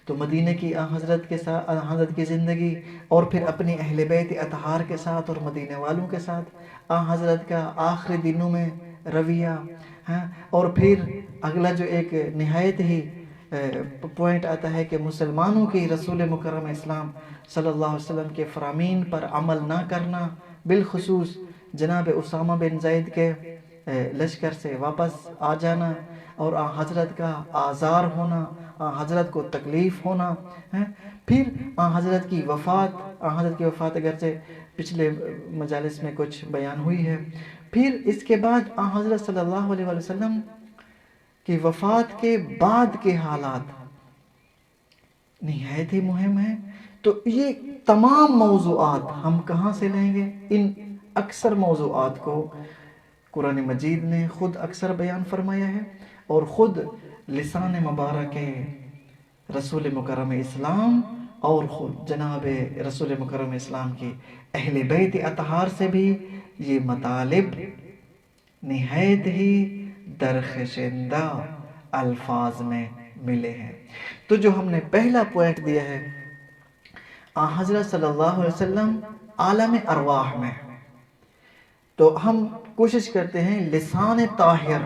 تو مدینے کی حضرت کے ساتھ حضرت کی زندگی، اور پھر اپنی اہل بیت اطہار کے ساتھ اور مدینے والوں کے ساتھ حضرت کا آخری دنوں میں رویہ، اور پھر اگلا جو ایک نہایت ہی پوائنٹ آتا ہے کہ مسلمانوں کی رسول مکرم اسلام صلی اللہ علیہ وسلم کے فرامین پر عمل نہ کرنا، بالخصوص جناب اسامہ بن زید کے لشکر سے واپس آ جانا، اور حضرت کا آزار ہونا، حضرت کو تکلیف ہونا. پھر حضرت کی وفات اگرچہ پچھلے مجالس میں کچھ بیان ہوئی ہے. پھر اس کے بعد حضرت صلی اللہ علیہ وسلم کی وفات کے بعد کے حالات نہایت ہی مہم ہیں. تو یہ تمام موضوعات ہم کہاں سے لیں گے؟ ان اکثر موضوعات کو قرآن مجید نے خود اکثر بیان فرمایا ہے، اور خود لسان مبارک رسول مکرم اسلام اور خود جناب رسول مکرم اسلام کی اہل بیت اطہار سے بھی یہ مطالب نہایت ہی درخشندہ الفاظ میں ملے ہیں. تو جو ہم نے پہلا پوائنٹ دیا ہے حضرت صلی اللہ علیہ وسلم عالم ارواح میں، تو ہم کوشش کرتے ہیں لسان طاہر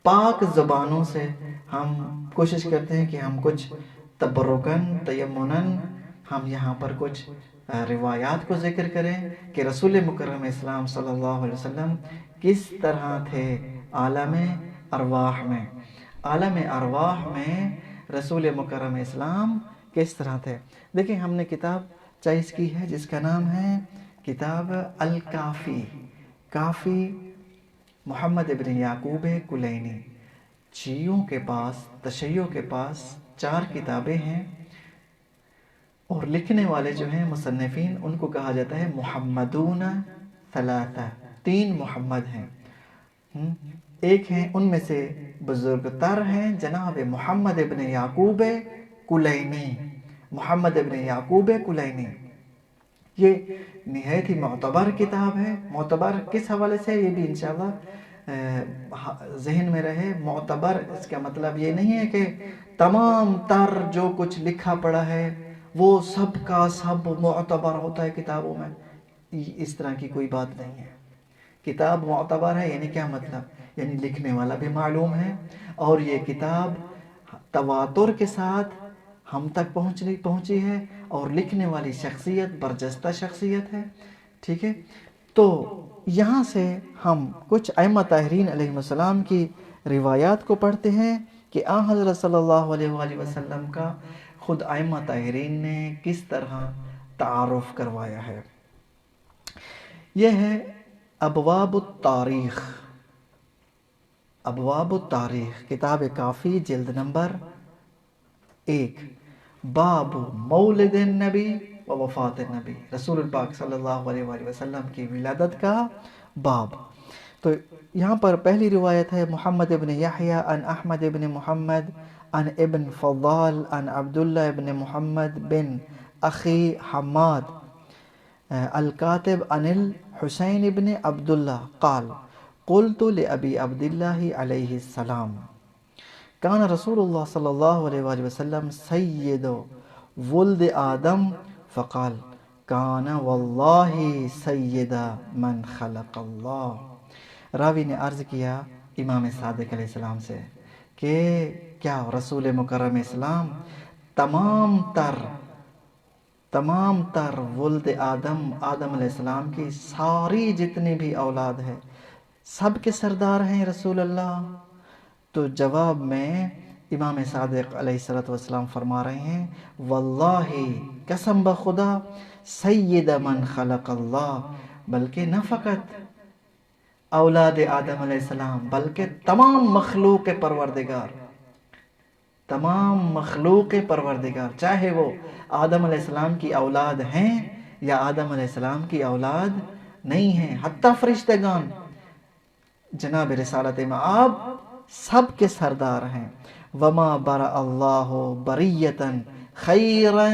پاک زبانوں سے ہم کوشش کرتے ہیں کہ ہم کچھ تبرکن تیمنن ہم یہاں پر کچھ روایات کو ذکر کریں کہ رسول مکرم اسلام صلی اللہ علیہ وسلم کس طرح تھے عالم ارواح میں. عالم ارواح میں رسول مکرم اسلام کس طرح تھے. دیکھیں ہم نے کتاب چائس کی ہے جس کا نام ہے کتاب الکافی، کافی محمد ابن یعقوب کلینی. شیعوں کے پاس تشیعوں کے پاس 4 کتابیں ہیں، اور لکھنے والے جو ہیں مصنفین ان کو کہا جاتا ہے محمدون ثلاثہ، 3 محمد ہیں. ایک ہیں ان میں سے بزرگ تر ہیں جناب محمد ابن یعقوب کلینی. محمد ابن یعقوب کلینی یہ نہایت ہی معتبر کتاب ہے. معتبر کس حوالے سے، یہ بھی انشاءاللہ ذہن میں رہے. معتبر اس کا مطلب یہ نہیں ہے کہ تمام تر جو کچھ لکھا پڑا ہے وہ سب کا سب معتبر ہوتا ہے کتابوں میں. اس طرح کی کوئی بات نہیں ہے. کتاب معتبر ہے یعنی کیا مطلب؟ یعنی لکھنے والا بھی معلوم ہے، اور یہ کتاب تواتر کے ساتھ ہم تک پہنچی ہے، اور لکھنے والی شخصیت برجستہ شخصیت ہے. ٹھیک ہے، تو یہاں سے ہم کچھ ائمہ طاہرین علیہ السلام کی روایات کو پڑھتے ہیں کہ حضرت صلی اللہ علیہ وآلہ وسلم کا خود ائمہ طاہرین نے کس طرح تعارف کروایا ہے. یہ ہے ابواب التاریخ. ابواب التاریخ کتاب کافی جلد نمبر 1. باب مولد النبی و وفات النبی، رسول پاک صلی اللہ علیہ وآلہ وسلم کی ولادت کا باب. تو یہاں پر پہلی روایت ہے محمد ابن یحییٰ عن احمد ابن محمد عن ابن فضال عن عبداللہ ابن محمد بن اخی حماد الکاتب عن الحسین ابن عبداللہ قال قلت لأبی عبداللہ علیہ السلام کان رسول اللہ صلی اللہ علیہ وآلہ وسلم سید ولد آدم فقال کان واللہ سید من خلق اللہ. راوی نے عرض کیا امام صادق علیہ السلام سے کہ کیا رسول مکرم اسلام تمام تر ولد آدم علیہ السلام کی ساری جتنی بھی اولاد ہے سب کے سردار ہیں رسول اللہ؟ تو جواب میں امام صادق علیہ الصلوۃ والسلام فرما رہے ہیں واللہ قسم بخدا سید من خلق اللہ، بلکہ نہ فقط اولاد آدم علیہ السلام بلکہ تمام مخلوق پروردگار، تمام مخلوق پروردگار، چاہے وہ آدم علیہ السلام کی اولاد ہیں یا آدم علیہ السلام کی اولاد نہیں ہیں، حتیٰ فرشتگان جناب رسالت مآب سب کے سردار ہیں۔ وما برأ اللہ بریتا خیرا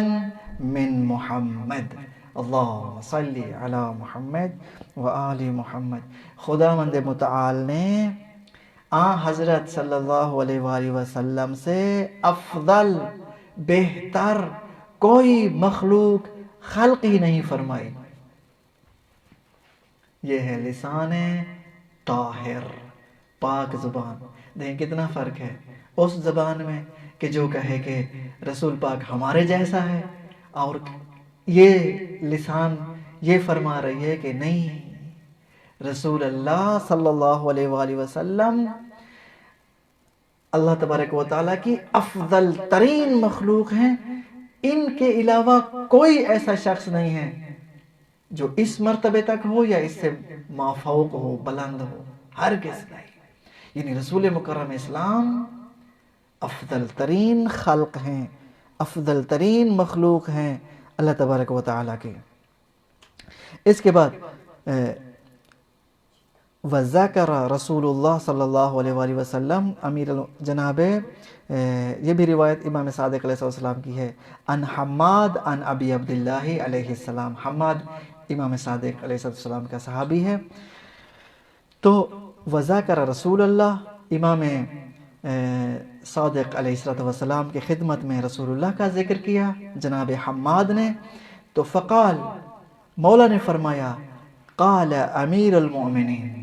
من محمد، اللہم صلی علی محمد وآل محمد۔ خداوند متعال نے حضرت صلی اللہ علیہ وآلہ وسلم سے افضل، بہتر کوئی مخلوق خلق ہی نہیں فرمائی۔ یہ ہے لسان طاہر، پاک زبان۔ دیکھیں کتنا فرق ہے اس زبان میں کہ جو کہے کہ رسول پاک ہمارے جیسا ہے، اور یہ لسان یہ فرما رہی ہے کہ نہیں، رسول اللہ صلی اللہ علیہ وآلہ وسلم اللہ تبارک و تعالیٰ کی افضل ترین مخلوق ہیں، ان کے علاوہ کوئی ایسا شخص نہیں ہے جو اس مرتبے تک ہو یا اس سے مافوق ہو، بلند ہو، ہرگز نہیں۔ یعنی رسول مکرم اسلام افضل ترین خلق ہیں، افضل ترین مخلوق ہیں اللہ تبارک و تعالیٰ کے۔ اس کے بعد وذکر رسول اللہ صلی اللہ علیہ وآلہ وسلم امیر جناب، یہ بھی روایت امام صادق علیہ السلام کی ہے، ان حماد ان ابی عبداللہ علیہ السلام۔ حماد امام صادق علیہ السلام کا صحابی ہے۔ تو وذکر رسول اللہ، امام صادق علیہ السلام کی خدمت میں رسول اللہ کا ذکر کیا جناب حماد نے، تو فقال، مولا نے فرمایا، قال امیر المؤمنین،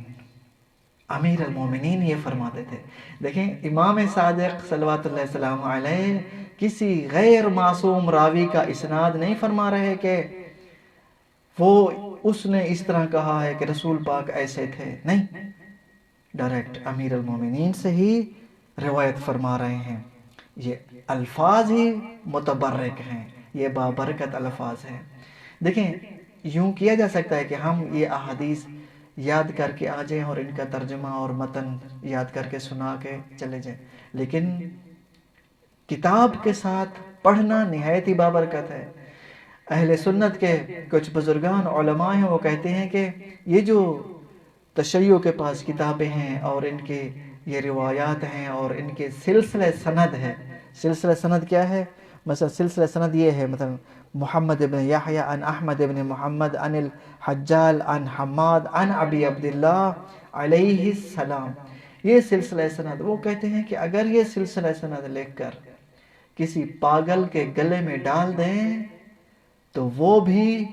امیر المومنین یہ فرماتے تھے۔ دیکھیں امام صادق صلوات اللہ السلام علیہ کسی غیر معصوم راوی کا اسناد نہیں فرما رہے کہ وہ اس نے اس طرح کہا ہے کہ رسول پاک ایسے تھے، نہیں، ڈائریکٹ امیر المومنین سے ہی روایت فرما رہے ہیں۔ یہ الفاظ ہی متبرک ہیں، یہ بابرکت الفاظ ہیں۔ دیکھیں یوں کیا جا سکتا ہے کہ ہم یہ احادیث یاد کر کے آ جائیں اور ان کا ترجمہ اور متن یاد کر کے سنا کے چلے جائیں، لیکن کتاب کے ساتھ پڑھنا نہایت ہی بابرکت ہے۔ اہل سنت کے کچھ بزرگان علماء ہیں، وہ کہتے ہیں کہ یہ جو تشیع کے پاس کتابیں ہیں اور ان کے یہ روایات ہیں اور ان کے سلسلہ سند ہے، سلسلہ سند کیا ہے؟ مثلا سلسلہ سند یہ ہے، مثلا محمد بن یحییٰ عن احمد بن محمد عن الحجال عن حماد عن ابی عبداللہ علیہ السلام، یہ سلسلہ سند۔ وہ کہتے ہیں کہ اگر یہ سلسلہ سند لکھ کر کسی پاگل کے گلے میں ڈال دیں تو وہ بھی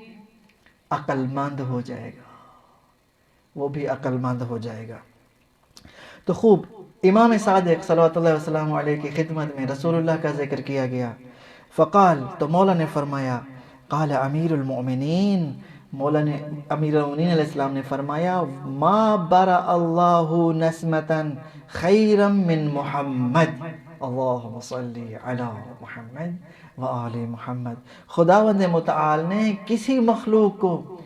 عقل مند ہو جائے گا، وہ بھی عقل مند ہو جائے گا۔ تو خوب امام صادق صلوات اللہ وسلم علیہ کی خدمت میں رسول اللہ کا ذکر کیا گیا۔ فقال، تو مولا نے فرمایا، قال امیر المؤمنین، مولا نے امیر المؤمنین علیہ السلام نے فرمایا، ما برأ اللہ نسمتا خیرا من محمد، اللہم صلی علی محمد وآل محمد۔ خداوند متعال نے کسی مخلوق کو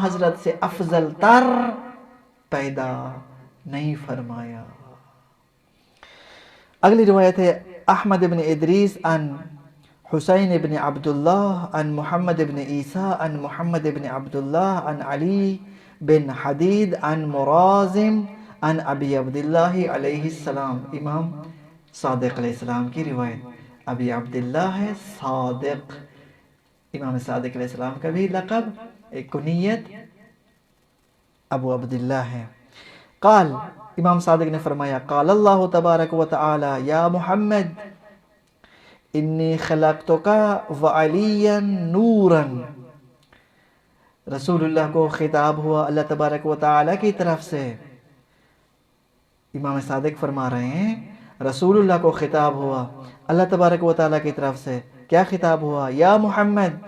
حضرت سے افضل تر پیدا نہیں فرمایا۔ اگلی روایت ہے احمد بن ادریس عن حسین بن عبداللہ عن محمد بن عیسیٰ عن محمد بن عبداللہ عن علی بن حدید عن مرازم عن ابی عبداللہ علیہ السلام۔ امام صادق علیہ السلام کی روایت، ابی عبداللہ ہے صادق، امام صادق علیہ السلام کا بھی لقب، ایک کنیت ابو عبداللہ ہے۔ قال، امام صادق نے فرمایا، قال اللہ تبارک و تعالی یا محمد انی خلقتک وعلیا نورا۔ رسول اللہ کو خطاب ہوا اللہ تبارک و تعالی کی طرف سے۔ امام صادق فرما رہے ہیں رسول اللہ کو خطاب ہوا اللہ تبارک و تعالی کی طرف سے، کیا خطاب ہوا؟ یا محمد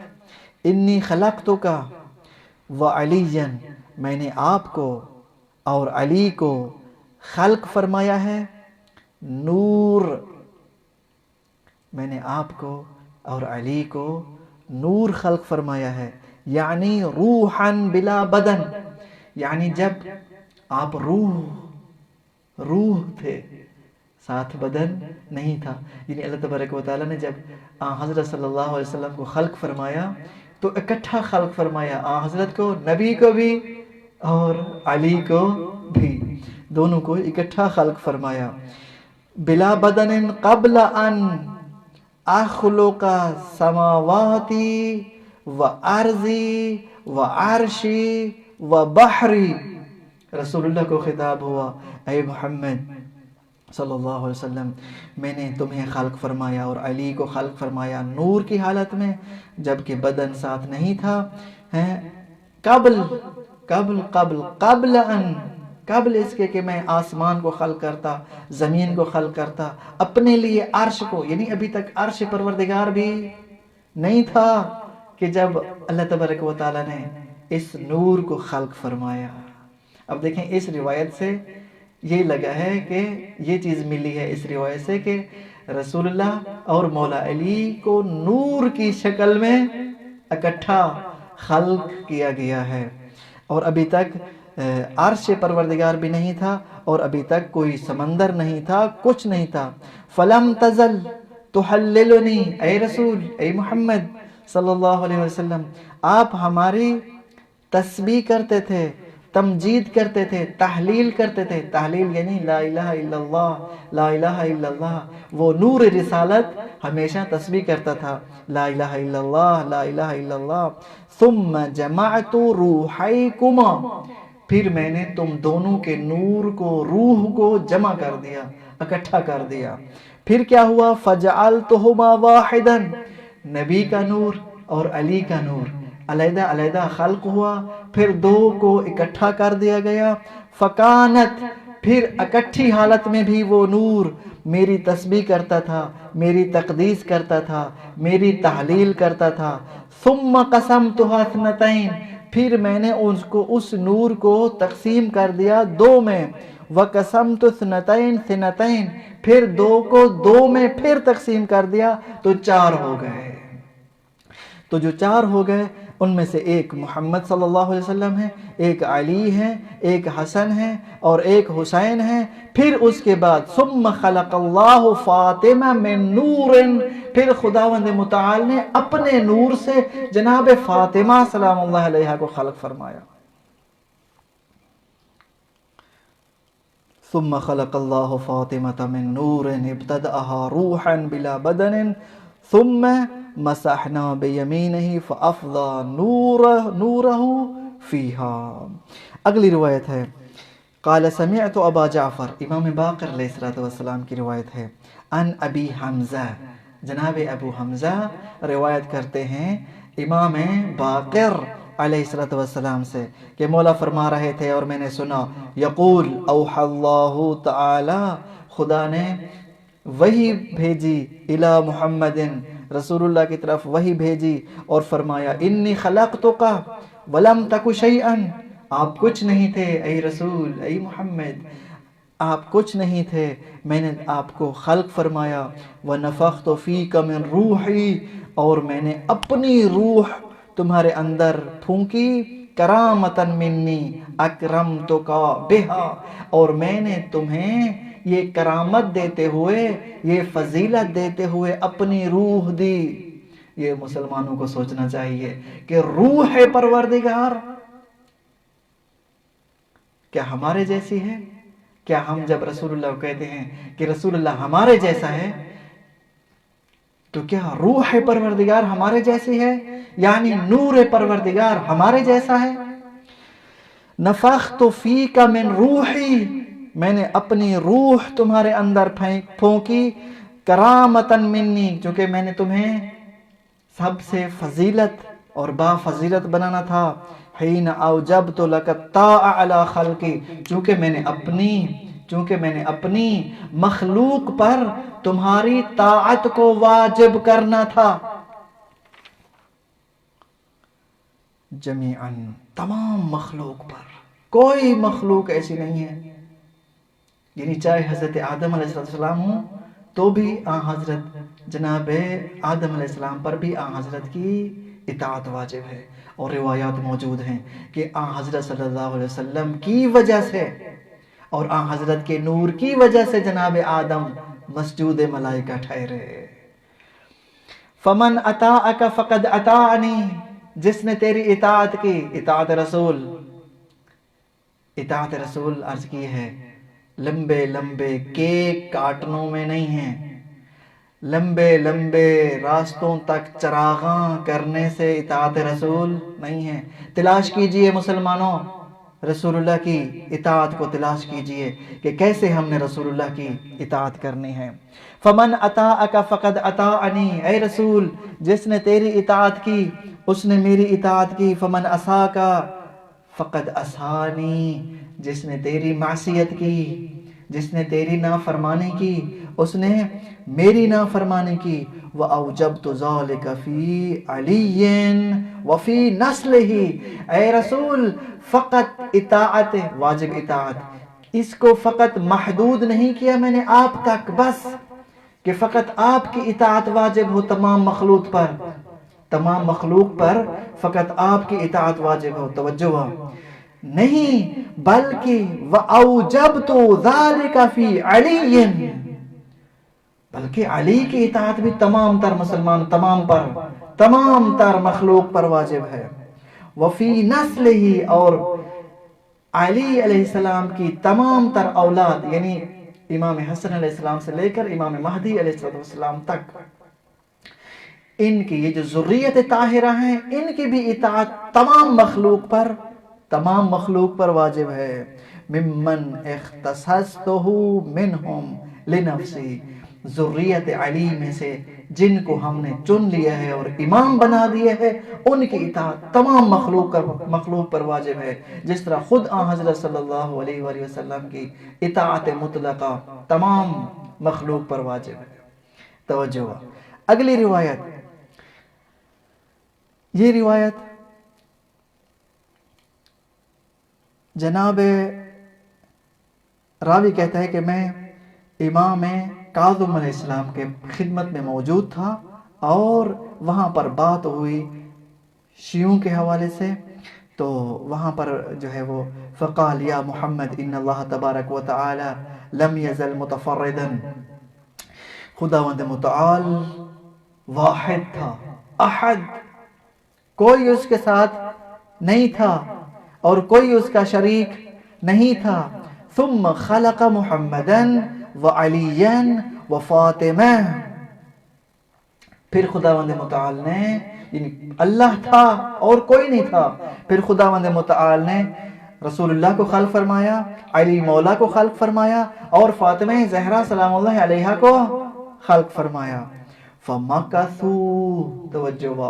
انی خلقتک وعلیا، میں نے آپ کو اور علی کو خلق فرمایا ہے، نور میں نے آپ کو اور علی کو نور خلق فرمایا ہے، یعنی روحاً بلا بدن، یعنی جب آپ روح تھے، ساتھ بدن نہیں تھا. یعنی اللہ تبارک و تعالیٰ نے جب حضرت صلی اللہ علیہ وسلم کو خلق فرمایا تو اکٹھا خلق فرمایا، حضرت کو، نبی کو بھی اور علی کو بھی، دونوں کو اکٹھا خلق فرمایا. بلا بدن قبل ان اخلق سماواتی و ارضی و عرشی و بحری. رسول اللہ کو خطاب ہوا، اے محمد صلی اللہ علیہ وسلم، میں نے تمہیں خلق فرمایا اور علی کو خلق فرمایا نور کی حالت میں، جبکہ بدن ساتھ نہیں تھا. قبل اس کے کہ میں آسمان کو خلق کرتا، زمین کو خلق کرتا، اپنے لیے عرش کو، یعنی ابھی تک عرش پروردگار بھی نہیں تھا کہ جب اللہ تبارک و تعالیٰ نے اس نور کو خلق فرمایا. اب دیکھیں اس روایت سے یہ لگا ہے کہ یہ چیز ملی ہے اس روایت سے کہ رسول اللہ اور مولا علی کو نور کی شکل میں اکٹھا خلق کیا گیا ہے، اور ابھی تک عرش پروردگار بھی نہیں تھا، اور ابھی تک کوئی سمندر نہیں تھا، کچھ نہیں تھا. فلم تزل تحللنی، اے رسول، اے محمد صلی اللہ علیہ وسلم، آپ ہماری تسبیح کرتے تھے، تمجید کرتے تھے، تحلیل کرتے تھے. تحلیل یعنی لا الہ الا اللہ، لا الہ الا اللہ. وہ نور رسالت ہمیشہ تسبیح کرتا تھا، لا الہ الا اللہ، لا الہ الا اللہ. ثم جمعت روحیکما، پھر میں نے تم دونوں کے نور کو، روح کو جمع کر دیا، اکٹھا کر دیا. پھر کیا ہوا؟ فجعلتہما واحدا، نبی کا نور اور علی کا نور علیحدہ علیحدہ خلق ہوا، پھر دو کو اکٹھا کر دیا گیا. فکانت، پھر اکٹھی حالت میں بھی وہ نور میری تسبیح کرتا تھا، میری تقدیس کرتا تھا، میری تحلیل کرتا تھا. ثم قسمتها اثنتین، پھر میں نے اس نور کو تقسیم کر دیا دو میں. وقسمت اثنتین ثنتین، پھر دو کو دو میں پھر تقسیم کر دیا تو چار ہو گئے. تو جو چار ہو گئے ان میں سے ایک محمد صلی اللہ علیہ وسلم ہے، ایک علی ہے، ایک حسن ہے اور ایک حسین ہے. پھر اس کے بعد ثم خلق اللہ فاطمہ من نور، پھر خداوند متعال نے اپنے نور سے جناب فاطمہ سلام اللہ علیہا کو خلق فرمایا. ثم خلق اللہ فاطمہ من نور ابتدأها روحا بلا بدن ثم مسحنا بیمینہ فافضى نورہ فیہا. اگلی روایت ہے، قال سمعت ابا جعفر، امام باقر علیہ السلام کی روایت ہے، ان ابی حمزہ، جناب ابو حمزہ روایت کرتے ہیں امام باقر علیہ السلام سے کہ مولا فرما رہے تھے اور میں نے سنا، یقول اوحى اللہ تعالی، خدا نے وحی بھیجی، الی محمد، رسول اللہ کی طرف وحی بھیجی اور فرمایا، انی خلقتک ولم تک شیئا، آپ کچھ نہیں تھے اے رسول، اے محمد، آپ کچھ نہیں تھے، میں نے آپ کو خلق فرمایا. وَنَفَخْتُ فِيكَ مِن رُوحِي، اور میں نے اپنی روح تمہارے اندر پھونکی، کرامتاً منی اکرمتک بہا، اور میں نے تمہیں یہ کرامت دیتے ہوئے، یہ فضیلت دیتے ہوئے اپنی روح دی. یہ مسلمانوں کو سوچنا چاہیے کہ روح پروردگار کیا ہمارے جیسی ہے؟ کیا ہم جب رسول اللہ کو کہتے ہیں کہ رسول اللہ ہمارے جیسا ہے تو کیا روح پروردگار ہمارے جیسی ہے؟ یعنی نور پروردگار ہمارے جیسا ہے؟ نفخت فیک من روحی، میں نے اپنی روح تمہارے اندر پھونکی، کرامتاً منی، چونکہ میں نے تمہیں سب سے فضیلت اور با فضیلت بنانا تھا. حین اوجبت لک الطاعة علی خلقی، چونکہ میں نے اپنی مخلوق پر تمہاری طاعت کو واجب کرنا تھا. جمیعاً، تمام مخلوق پر، کوئی مخلوق ایسی نہیں ہے، یعنی چاہے حضرت آدم علیہ السلام ہوں تو بھی حضرت جناب آدم علیہ السلام پر بھی حضرت کی اطاعت واجب ہے. اور روایات موجود ہیں کہ حضرت صلی اللہ علیہ وسلم کی وجہ سے اور حضرت کے نور کی وجہ سے جناب آدم مسجود ملائکہ ٹھہرے. فمن اطاعک فقد اطاعنی، جس نے تیری اطاعت کی. اطاعت رسول عرض کی ہے لمبے لمبے کیک کاٹنوں میں نہیں ہیں، لمبے لمبے راستوں تک چراغاں کرنے سے اطاعت رسول نہیں ہے. تلاش کیجئے مسلمانوں رسول اللہ کی اطاعت کو، تلاش کیجئے کہ کیسے ہم نے رسول اللہ کی اطاعت کرنی ہے. فمن اطاعک فقد اطاعنی، اے رسول جس نے تیری اطاعت کی اس نے میری اطاعت کی. فمن عصاک فقد عصانی، جس نے تیری معصیت کی، جس نے تیری نافرمانی کی اس نے میری نافرمانی کی. وَأَوْجَبْتُ ذَلِكَ فِي عَلِيٍّ وَفِي نَسْلِهِ، اے رسول فقط اطاعت واجب اطاعت اس کو فقط محدود نہیں کیا میں نے آپ تک، بس کہ فقط آپ کی اطاعت واجب ہو تمام مخلوق پر، تمام مخلوق پر فقط آپ کی اطاعت واجب ہو. توجہ ہو نہیں، بلکہ وَأَوْجَبْتُ ذَلِكَ فِي عَلِيٍّ، بلکہ علی کی اطاعت بھی تمام تر مسلمان، تمام تر مخلوق پر واجب ہے. وفی نسلہ، اور علی علیہ السلام کی تمام تر اولاد یعنی امام حسن علیہ السلام سے لے کر امام مہدی علیہ السلام تک، ان کی یہ جو ذریت طاہرہ ہیں ان کی بھی اطاعت تمام مخلوق پر واجب ہے. ممن اختصصتہ منہم لنفسی، ذریت علی میں سے جن کو ہم نے چن لیا ہے اور امام بنا دیا ہے ان کی اطاعت تمام مخلوق پر واجب ہے. جس طرح خود حضرت صلی اللہ علیہ وآلہ وسلم کی اطاعت مطلقہ تمام مخلوق پر واجب ہے. توجہ. اگلی روایت، یہ روایت جناب راوی کہتا ہے کہ میں امام کاظم علیہ السلام کے خدمت میں موجود تھا اور وہاں پر بات ہوئی شیعوں کے حوالے سے. تو وہاں پر جو ہے وہ فقال یا محمد ان اللہ تبارک و تعالی لم یزل متفردا، خداوند متعال واحد تھا، احد، کوئی اس کے ساتھ نہیں تھا اور کوئی اس کا شریک نہیں تھا. ثم خلق محمدا وعلیا وفاطمہ، پھر خداوند متعال نے، یعنی اللہ تھا اور کوئی نہیں تھا، پھر خداوند متعال نے رسول اللہ کو خلق فرمایا، علی مولا کو خلق فرمایا اور فاطمہ زہرا سلام اللہ علیہا کو خلق فرمایا. فَمَكَثُوا، توجہ،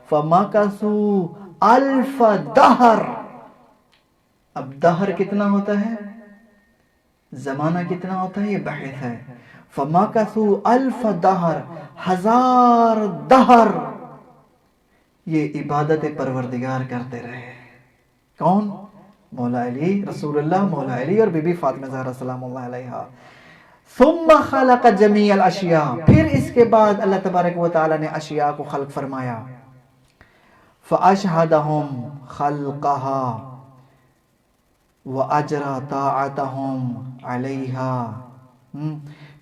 فَمَكَثُوا أَلْفَ دَهْرٍ. اب دہر کتنا ہوتا ہے، زمانہ کتنا ہوتا ہے، یہ بحث ہے. فَمَكَثُوا أَلْفَ دَهْرٍ، 1000 دہر یہ عبادت پروردگار کرتے رہے. کون؟ مولا علی، رسول اللہ، مولا علی اور بی بی فاطمہ زہرا سلام اللہ علیہا. ثم خلق جمیع الاشیاء، پھر اس کے بعد اللہ تبارک و تعالی نے اشیاء کو خلق فرمایا. فاشہدہم خلقہا وَأَجْرَى طَاعَتَهُمْ عَلَيْهَا،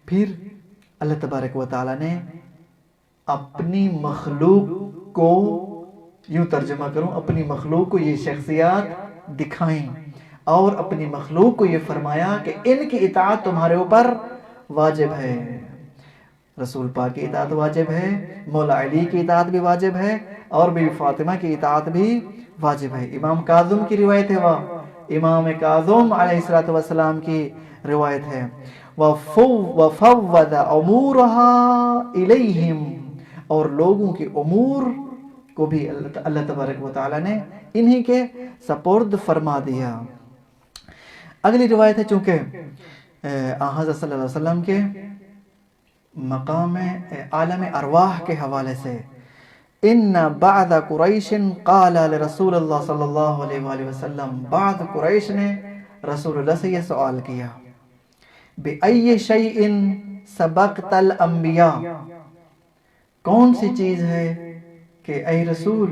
پھر اللہ تبارک و تعالی نے اپنی مخلوق کو، یوں ترجمہ کروں، اپنی مخلوق کو یہ شخصیات دکھائیں اور اپنی مخلوق کو یہ فرمایا کہ ان کی اطاعت تمہارے اوپر واجب ہے. رسول پاک کی اطاعت واجب ہے، مولا علی کی اطاعت بھی واجب ہے اور بی بی فاطمہ کی اطاعت بھی واجب ہے. امام کاظم کی روایت ہے، وہ امام کاظم علیہ السلام کی روایت ہے. وَفَوَّدَ أُمُورَهَا إِلَيْهِمْ، اور لوگوں کے امور کو بھی اللہ تبارک و تعالی نے انہی کے سپرد فرما دیا. اگلی روایت ہے، چونکہ حضرت صلی اللہ علیہ وسلم کے مقام عالم ارواح کے حوالے سے، ان بعد قریش قال لرسول اللہ صلی اللہ علیہ وآلہ وسلم، بعد قریش نے رسول اللہ سے یہ سوال کیا، بأي شيء سبقت الانبیاء، کون سی چیز ہے کہ اے رسول،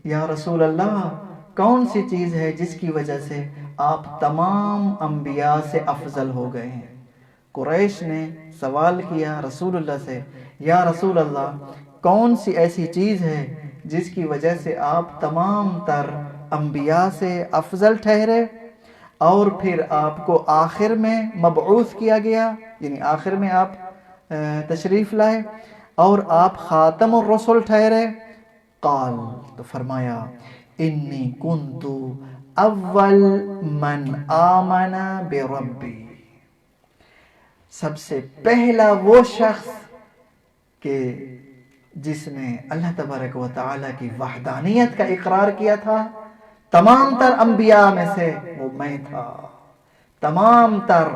یا رسول اللہ، کون سی چیز ہے جس کی وجہ سے آپ تمام انبیاء سے افضل ہو گئے ہیں؟ قریش نے سوال کیا رسول اللہ سے، یا رسول اللہ، کون سی ایسی چیز ہے جس کی وجہ سے آپ تمام تر انبیاء سے افضل ٹھہرے، اور پھر آپ کو آخر میں مبعوث کیا گیا، یعنی آخر میں آپ تشریف لائے اور آپ خاتم الرسل ٹھہرے؟ قال، تو فرمایا، انی کنت اول من آمن بربی، سب سے پہلا وہ شخص کہ جس نے اللہ تبارک و تعالیٰ کی وحدانیت کا اقرار کیا تھا تمام تر انبیاء میں سے، وہ میں تھا۔ تمام تر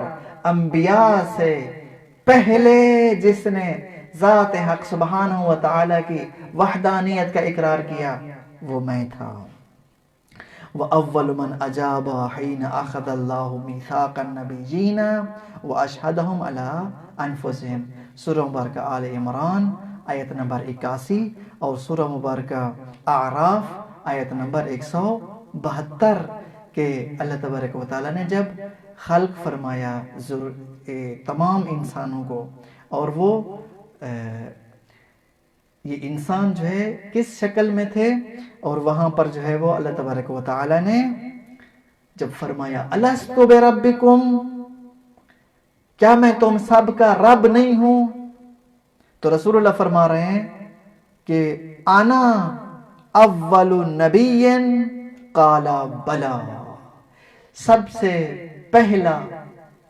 انبیاء سے پہلے جس نے ذات حق سبحانہ و تعالیٰ کی وحدانیت کا اقرار کیا وہ میں تھا۔ وَأَوَّلُ مَنْ أَجَابَ حِينَ أَخَذَ اللَّهُ مِيثَاقَ النَّبِيِّينَ وَأَشْهَدَهُمْ عَلَىٰ أَنفُسِهِمْ، سورہ مبارکہ آل عمران آیت نمبر 81 اور سورہ مبارکہ اعراف آیت نمبر 172 کہ اللہ تبارک و تعالیٰ نے جب خلق فرمایا تمام انسانوں کو، اور وہ یہ انسان جو ہے کس شکل میں تھے، اور وہاں پر جو ہے وہ اللہ تبارک و تعالیٰ نے جب فرمایا الست بربکم، کیا میں تم سب کا رب نہیں ہوں؟ تو رسول اللہ فرما رہے ہیں کہ انا اول نبی قال بلا، سب سے پہلا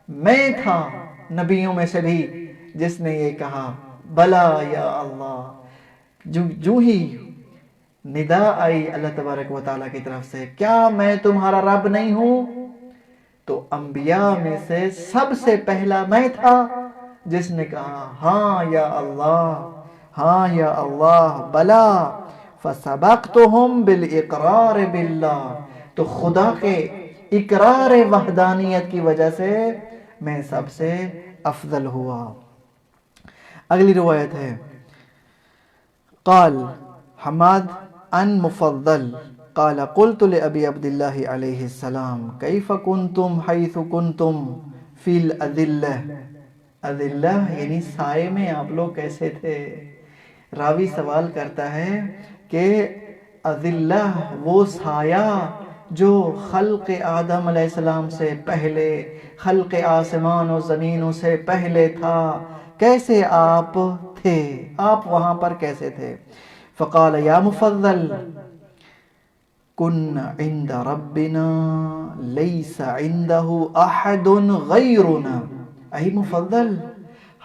میں تھا نبیوں میں سے بھی جس نے یہ کہا بلا یا اللہ۔ جو ہی ندا آئی اللہ تبارک و تعالیٰ کی طرف سے، کیا میں تمہارا رب نہیں ہوں، تو انبیاء میں سے سب سے پہلا میں تھا جس نے کہا ہاں یا اللہ، ہاں یا اللہ، بلا۔ فسبقتہم بالاقرار باللہ، تو خدا کے اقرار وحدانیت کی وجہ سے میں سب سے افضل ہوا۔ اگلی روایت ہے قال حماد عن مفضل قال قلت لأبي عبد الله عليه السلام كيف كنتم حيث كنتم في الأذلة، اذلہ یعنی سائے میں آپ لوگ کیسے تھے؟ راوی سوال کرتا ہے کہ اذلہ وہ سایہ جو خلق آدم علیہ السلام سے پہلے، خلق آسمان و زمینوں سے پہلے تھا، کیسے آپ تھے، آپ وہاں پر کیسے تھے؟ فقال یا مفضل کن عند ربنا لیس عنده احد غیرنا، اے مفضل،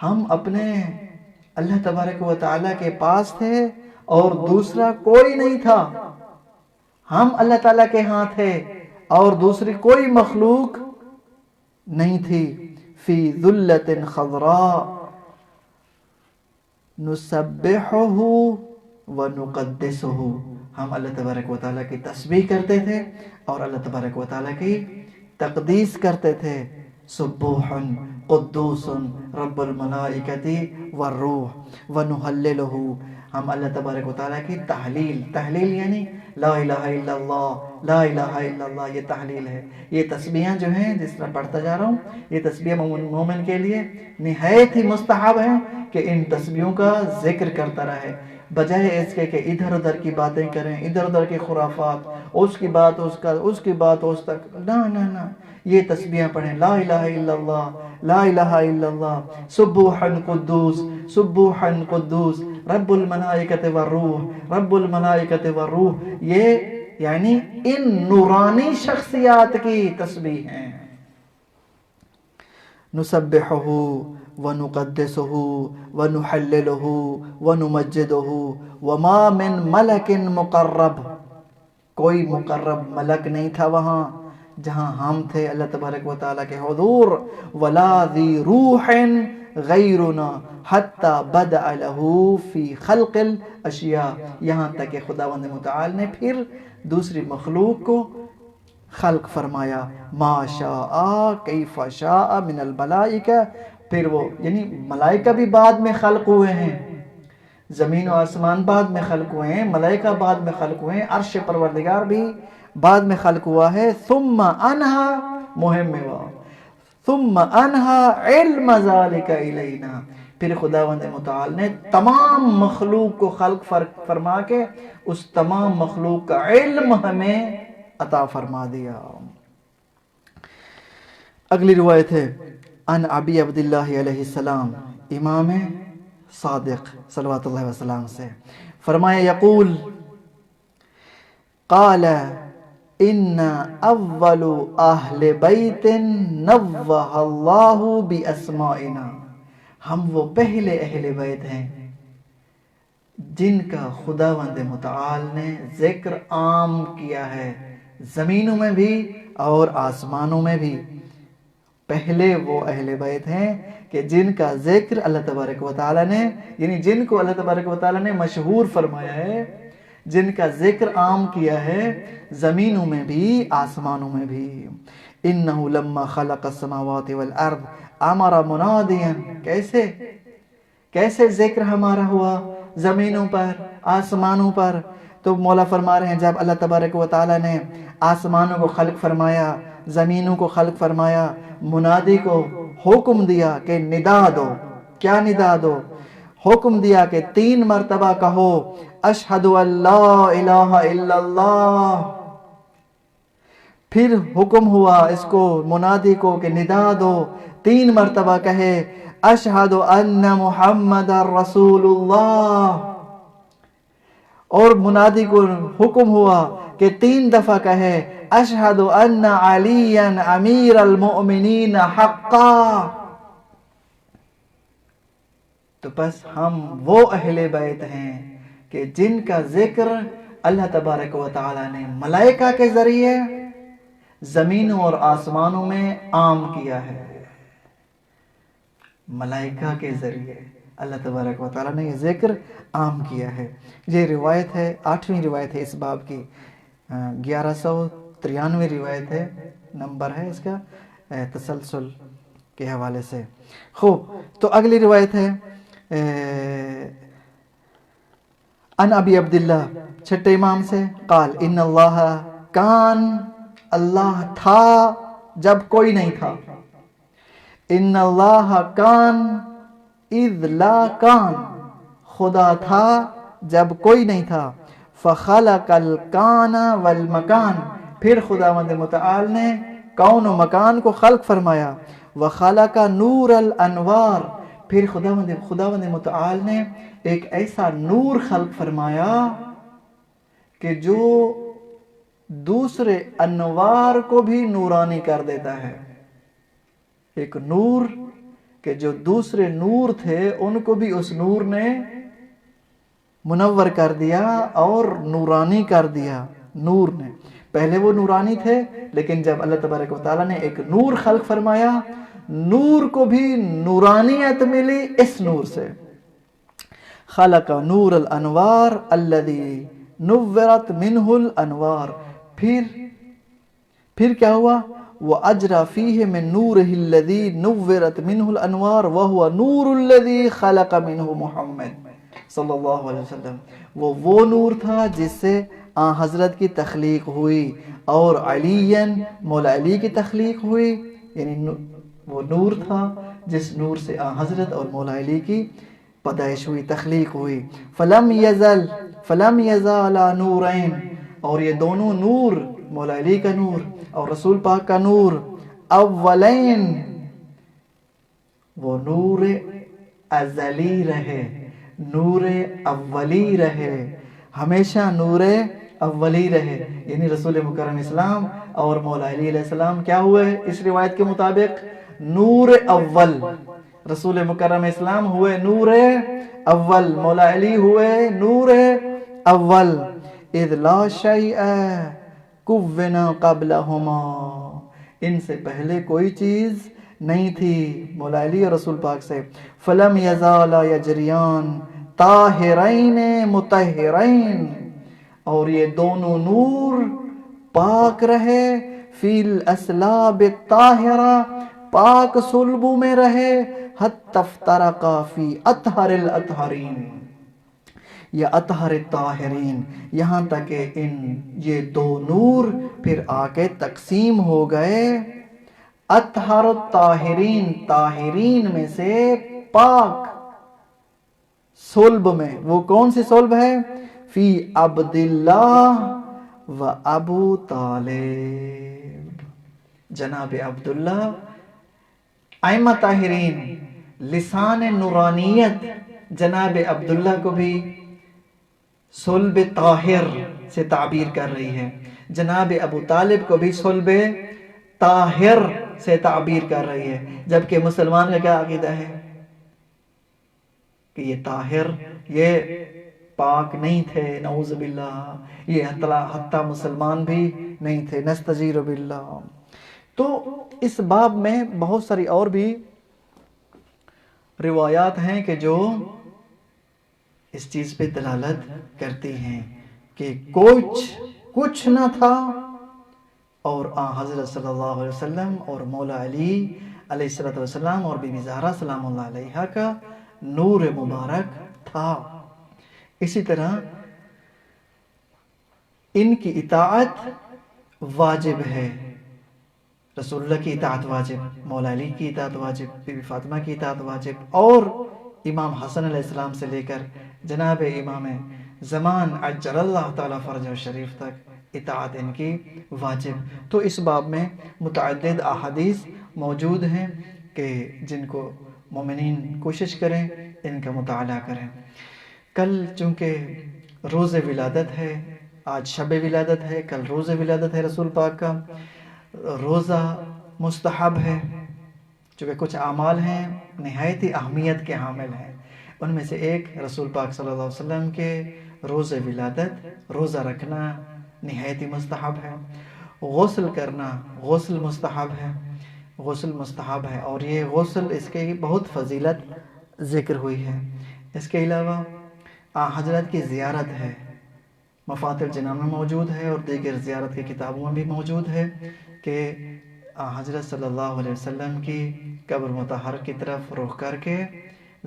ہم اپنے اللہ تبارک و تعالیٰ کے پاس تھے اور دوسرا کوئی نہیں تھا، ہم اللہ تعالیٰ کے ہاں تھے اور دوسری کوئی مخلوق نہیں تھی۔ فی ذلت خضراء نسبحہ ونقدسہ، ہم اللہ تبارک و تعالیٰ کی تسبیح کرتے تھے اور اللہ تبارک و تعالیٰ کی تقدیس کرتے تھے۔ سبوح قدوس رب الملائکۃ والروح ونہللہ، ہم اللہ تبارک و تعالیٰ کی تحلیل یعنی لا الہ الا اللہ، لا الہ الا اللہ، یہ تحلیل ہے۔ یہ تسبیحاں جو ہیں جس طرح پڑھتا جا رہا ہوں، یہ تسبیح مومن کے لیے نہایت ہی مستحب ہے کہ ان تسبیحوں کا ذکر کرتا رہے، بجائے اس کے کہ ادھر ادھر کی باتیں کریں، ادھر ادھر کے خرافات، اس کی بات اس کی بات اس تک، نہ، یہ تسبیحاں پڑھیں، لا الہ الا اللہ، لا الہ الا اللہ، سبوحا قدوس، سبوحا قدوس، رب الملائکۃ والروح، رب الملائکۃ والروح، یہ یعنی ان نورانی شخصیات کی تسبیح ہیں۔ نسبحہ ونقدسہ ونحللہ ونمجدہ وما من ملک مقرب، کوئی مقرب ملک نہیں تھا وہاں جہاں ہم تھے اللہ تبارک و تعالیٰ کے حضور، ولا ذی روح غیرنا حتی بدأ لہ فی خلق الاشیاء، یہاں تک کہ خداوند متعال نے پھر دوسری مخلوق کو خلق فرمایا، ما شاء کیف شاء من الملائکہ پھر وہ یعنی ملائکہ بھی بعد میں خلق ہوئے ہیں، زمین و آسمان بعد میں خلق ہوئے ہیں، ملائکہ بعد میں خلق ہوئے ہیں، عرش پروردگار بھی بعد میں خلق ہوا ہے۔ ثم انہا مہم ہوا، ثم انہا علم ذالک الینا، پھر خداوند متعال نے تمام مخلوق کو خلق فرما کے اس تمام مخلوق کا علم ہمیں عطا فرما دیا۔ اگلی روایت ہے ان ابی عبداللہ علیہ السلام، امام صادق صلوات اللہ وسلام سے، فرمایا یقول قال ان اول اہل بیت نوہ اللہ باسمائنا، ہم وہ پہلے اہل بیت ہیں جن کا خداوند متعال نے ذکر عام کیا ہے، زمینوں میں بھی اور آسمانوں میں بھی۔ پہلے وہ اہل بیت ہیں کہ جن کا ذکر اللہ تبارک و تعالیٰ نے، یعنی جن کو اللہ تبارک و تعالیٰ نے مشہور فرمایا ہے، جن کا ذکر عام کیا ہے زمینوں میں بھی آسمانوں میں بھی۔ انہ لما خلق السماوات والارض امر منادیا، کیسے ذکر ہمارا ہوا زمینوں پر آسمانوں پر؟ تو مولا فرما رہے ہیں جب اللہ تبارک و تعالیٰ نے آسمانوں کو خلق فرمایا، زمینوں کو خلق فرمایا، منادی کو حکم دیا کہ ندا دو۔ کیا ندا دو؟ حکم دیا کہ 3 مرتبہ کہو اشہد ان لا الہ الا اللہ۔ پھر حکم ہوا اس کو منادی کو کہ ندا دو، 3 مرتبہ کہے اشہد ان محمد رسول اللہ، اور منادی کو حکم ہوا کہ 3 دفعہ کہے اشہد ان علی امیر المؤمنین حقا۔ تو بس ہم وہ اہل بیت ہیں کہ جن کا ذکر اللہ تبارک و تعالیٰ نے ملائکہ کے ذریعے زمینوں اور آسمانوں میں عام کیا ہے۔ ملائکہ کے ذریعے اللہ تبارک و تعالیٰ نے یہ ذکر عام کیا ہے۔ یہ روایت ہے 8ویں روایت ہے اس باب کی، 1193 روایت ہے، نمبر ہے اس کا تسلسل کے حوالے سے۔ خوب، تو اگلی روایت ہے ان ابی عبداللہ، چھٹے امام سے، قال ان اللہ کان، اللہ تھا جب کوئی نہیں تھا، ان اللہ کان اذ لا کان، خدا تھا جب کوئی نہیں تھا، فخلق الکان والمکان، پھر خداوند متعال نے کون و مکان کو خلق فرمایا، وخلق نور الانوار، پھر خداوند متعال نے ایک ایسا نور خلق فرمایا کہ جو دوسرے انوار کو بھی نورانی کر دیتا ہے۔ ایک نور کہ جو دوسرے نور تھے ان کو بھی اس نور نے منور کر دیا اور نورانی کر دیا۔ نور نے پہلے وہ نورانی تھے، لیکن جب اللہ تبارک و تعالیٰ نے ایک نور خلق فرمایا، نور کو بھی نورانیت ملی اس نور سے۔ خلق نور الانوار الذی نورت منہ الانوار، پھر کیا ہوا؟ وَأَجْرَى فِيهِ مِن نُورِهِ الَّذِي نُوِّرَتْ مِنْهُ الْأَنْوَارُ وَهُوَ نُورُ الَّذِي خَلَقَ مِنْهُ محمد صلی اللہ علیہ وسلم۔ وہ نور تھا جس سے حضرت کی تخلیق ہوئی، اور علیاً مولا علی کی تخلیق ہوئی، یعنی وہ نور تھا جس نور سے حضرت اور مولا علی کی پیدائش ہوئی، تخلیق ہوئی۔ فَلَمْ يَزَالَ نُورَيْن، اور یہ دونوں نور، مولا علی کا نور اور رسول پاک کا نور، اولین، وہ نور ازلی رہے، نور اولی رہے، ہمیشہ نور اولی رہے، یعنی رسول مکرم اسلام اور مولا علی علیہ السلام کیا ہوئے اس روایت کے مطابق؟ نور اول۔ رسول مکرم اسلام ہوئے نور اول، مولا علی ہوئے نور اول۔ اذ لا شیء کون قبلہما، ان سے پہلے کوئی چیز نہیں تھی مولا علی اور رسول پاک سے۔ فلم یزالا یجریان طاہرین مطہرین، اور یہ دونوں نور پاک رہے، فی الاسلاب الطاہرہ، پاک صلبوں میں رہے، حتی افترقا فی اطہر الاطہرین یا اطہر الطاہرین، یہاں تک کہ یہ دو نور پھر آ کے تقسیم ہو گئے اطہر الطاہرین، طاہرین میں سے پاک صلب میں۔ وہ کون سی صلب ہے؟ فی عبداللہ و ابو طالب، جناب عبداللہ، ائمہ طاہرین، لسان نورانیت جناب عبداللہ کو بھی صلب طاہر سے تعبیر کر رہی ہے، جناب ابو طالب کو بھی صلب طاہر سے تعبیر کر رہی ہے، جبکہ مسلمان کا کیا عقیدہ ہے کہ یہ طاہر، یہ پاک نہیں تھے، نعوذ باللہ، یہ حتی مسلمان بھی نہیں تھے، نستجیر باللہ۔ تو اس باب میں بہت ساری اور بھی روایات ہیں کہ جو اس چیز پہ دلالت کرتی ہیں کہ کچھ نہ تھا، اور حضرت صلی اللہ علیہ وسلم اور مولا علی علیہ السلام اور بی بی زہرا سلام اللہ علیہا کا نور مبارک تھا۔ اسی طرح ان کی اطاعت واجب ہے، رسول اللہ کی اطاعت واجب، مولا علی کی اطاعت واجب، بی بی فاطمہ کی اطاعت واجب، اور امام حسن علیہ السلام سے لے کر جناب امام زمان عجل اللہ تعالی فرجہ شریف تک اطاعت ان کی واجب۔ تو اس باب میں متعدد احادیث موجود ہیں کہ جن کو مومنین کوشش کریں، ان کا مطالعہ کریں۔ کل چونکہ روز ولادت ہے، آج شب ولادت ہے، کل روز ولادت ہے رسول پاک کا، روزہ مستحب ہے، چونکہ کچھ اعمال ہیں نہایت ہی اہمیت کے حامل ہیں، ان میں سے ایک رسول پاک صلی اللہ علیہ وسلم کے روز ولادت، روزہ رکھنا نہایت ہی مستحب ہے، غسل کرنا، غسل مستحب ہے، غسل مستحب ہے، اور یہ غسل اس کے بہت فضیلت ذکر ہوئی ہے۔ اس کے علاوہ حضرت کی زیارت ہے، مفاتح الجنان میں موجود ہے، اور دیگر زیارت کی کتابوں میں بھی موجود ہے کہ حضرت صلی اللہ علیہ وسلم کی قبر مطہر کی طرف رخ کر کے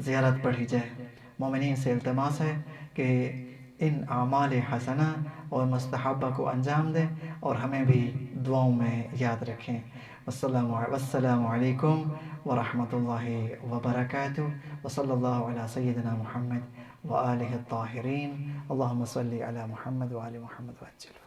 زیارت پڑھی جائے۔ مومنین سے التماس ہے کہ ان اعمال حسنہ اور مستحبہ کو انجام دیں اور ہمیں بھی دعاؤں میں یاد رکھیں۔ والسلام علیکم ورحمۃ اللہ وبرکاتہ، وصلی اللہ علی سیدنا محمد وآلہ الطاہرین، اللہم صلی علی محمد وآل محمد وعجل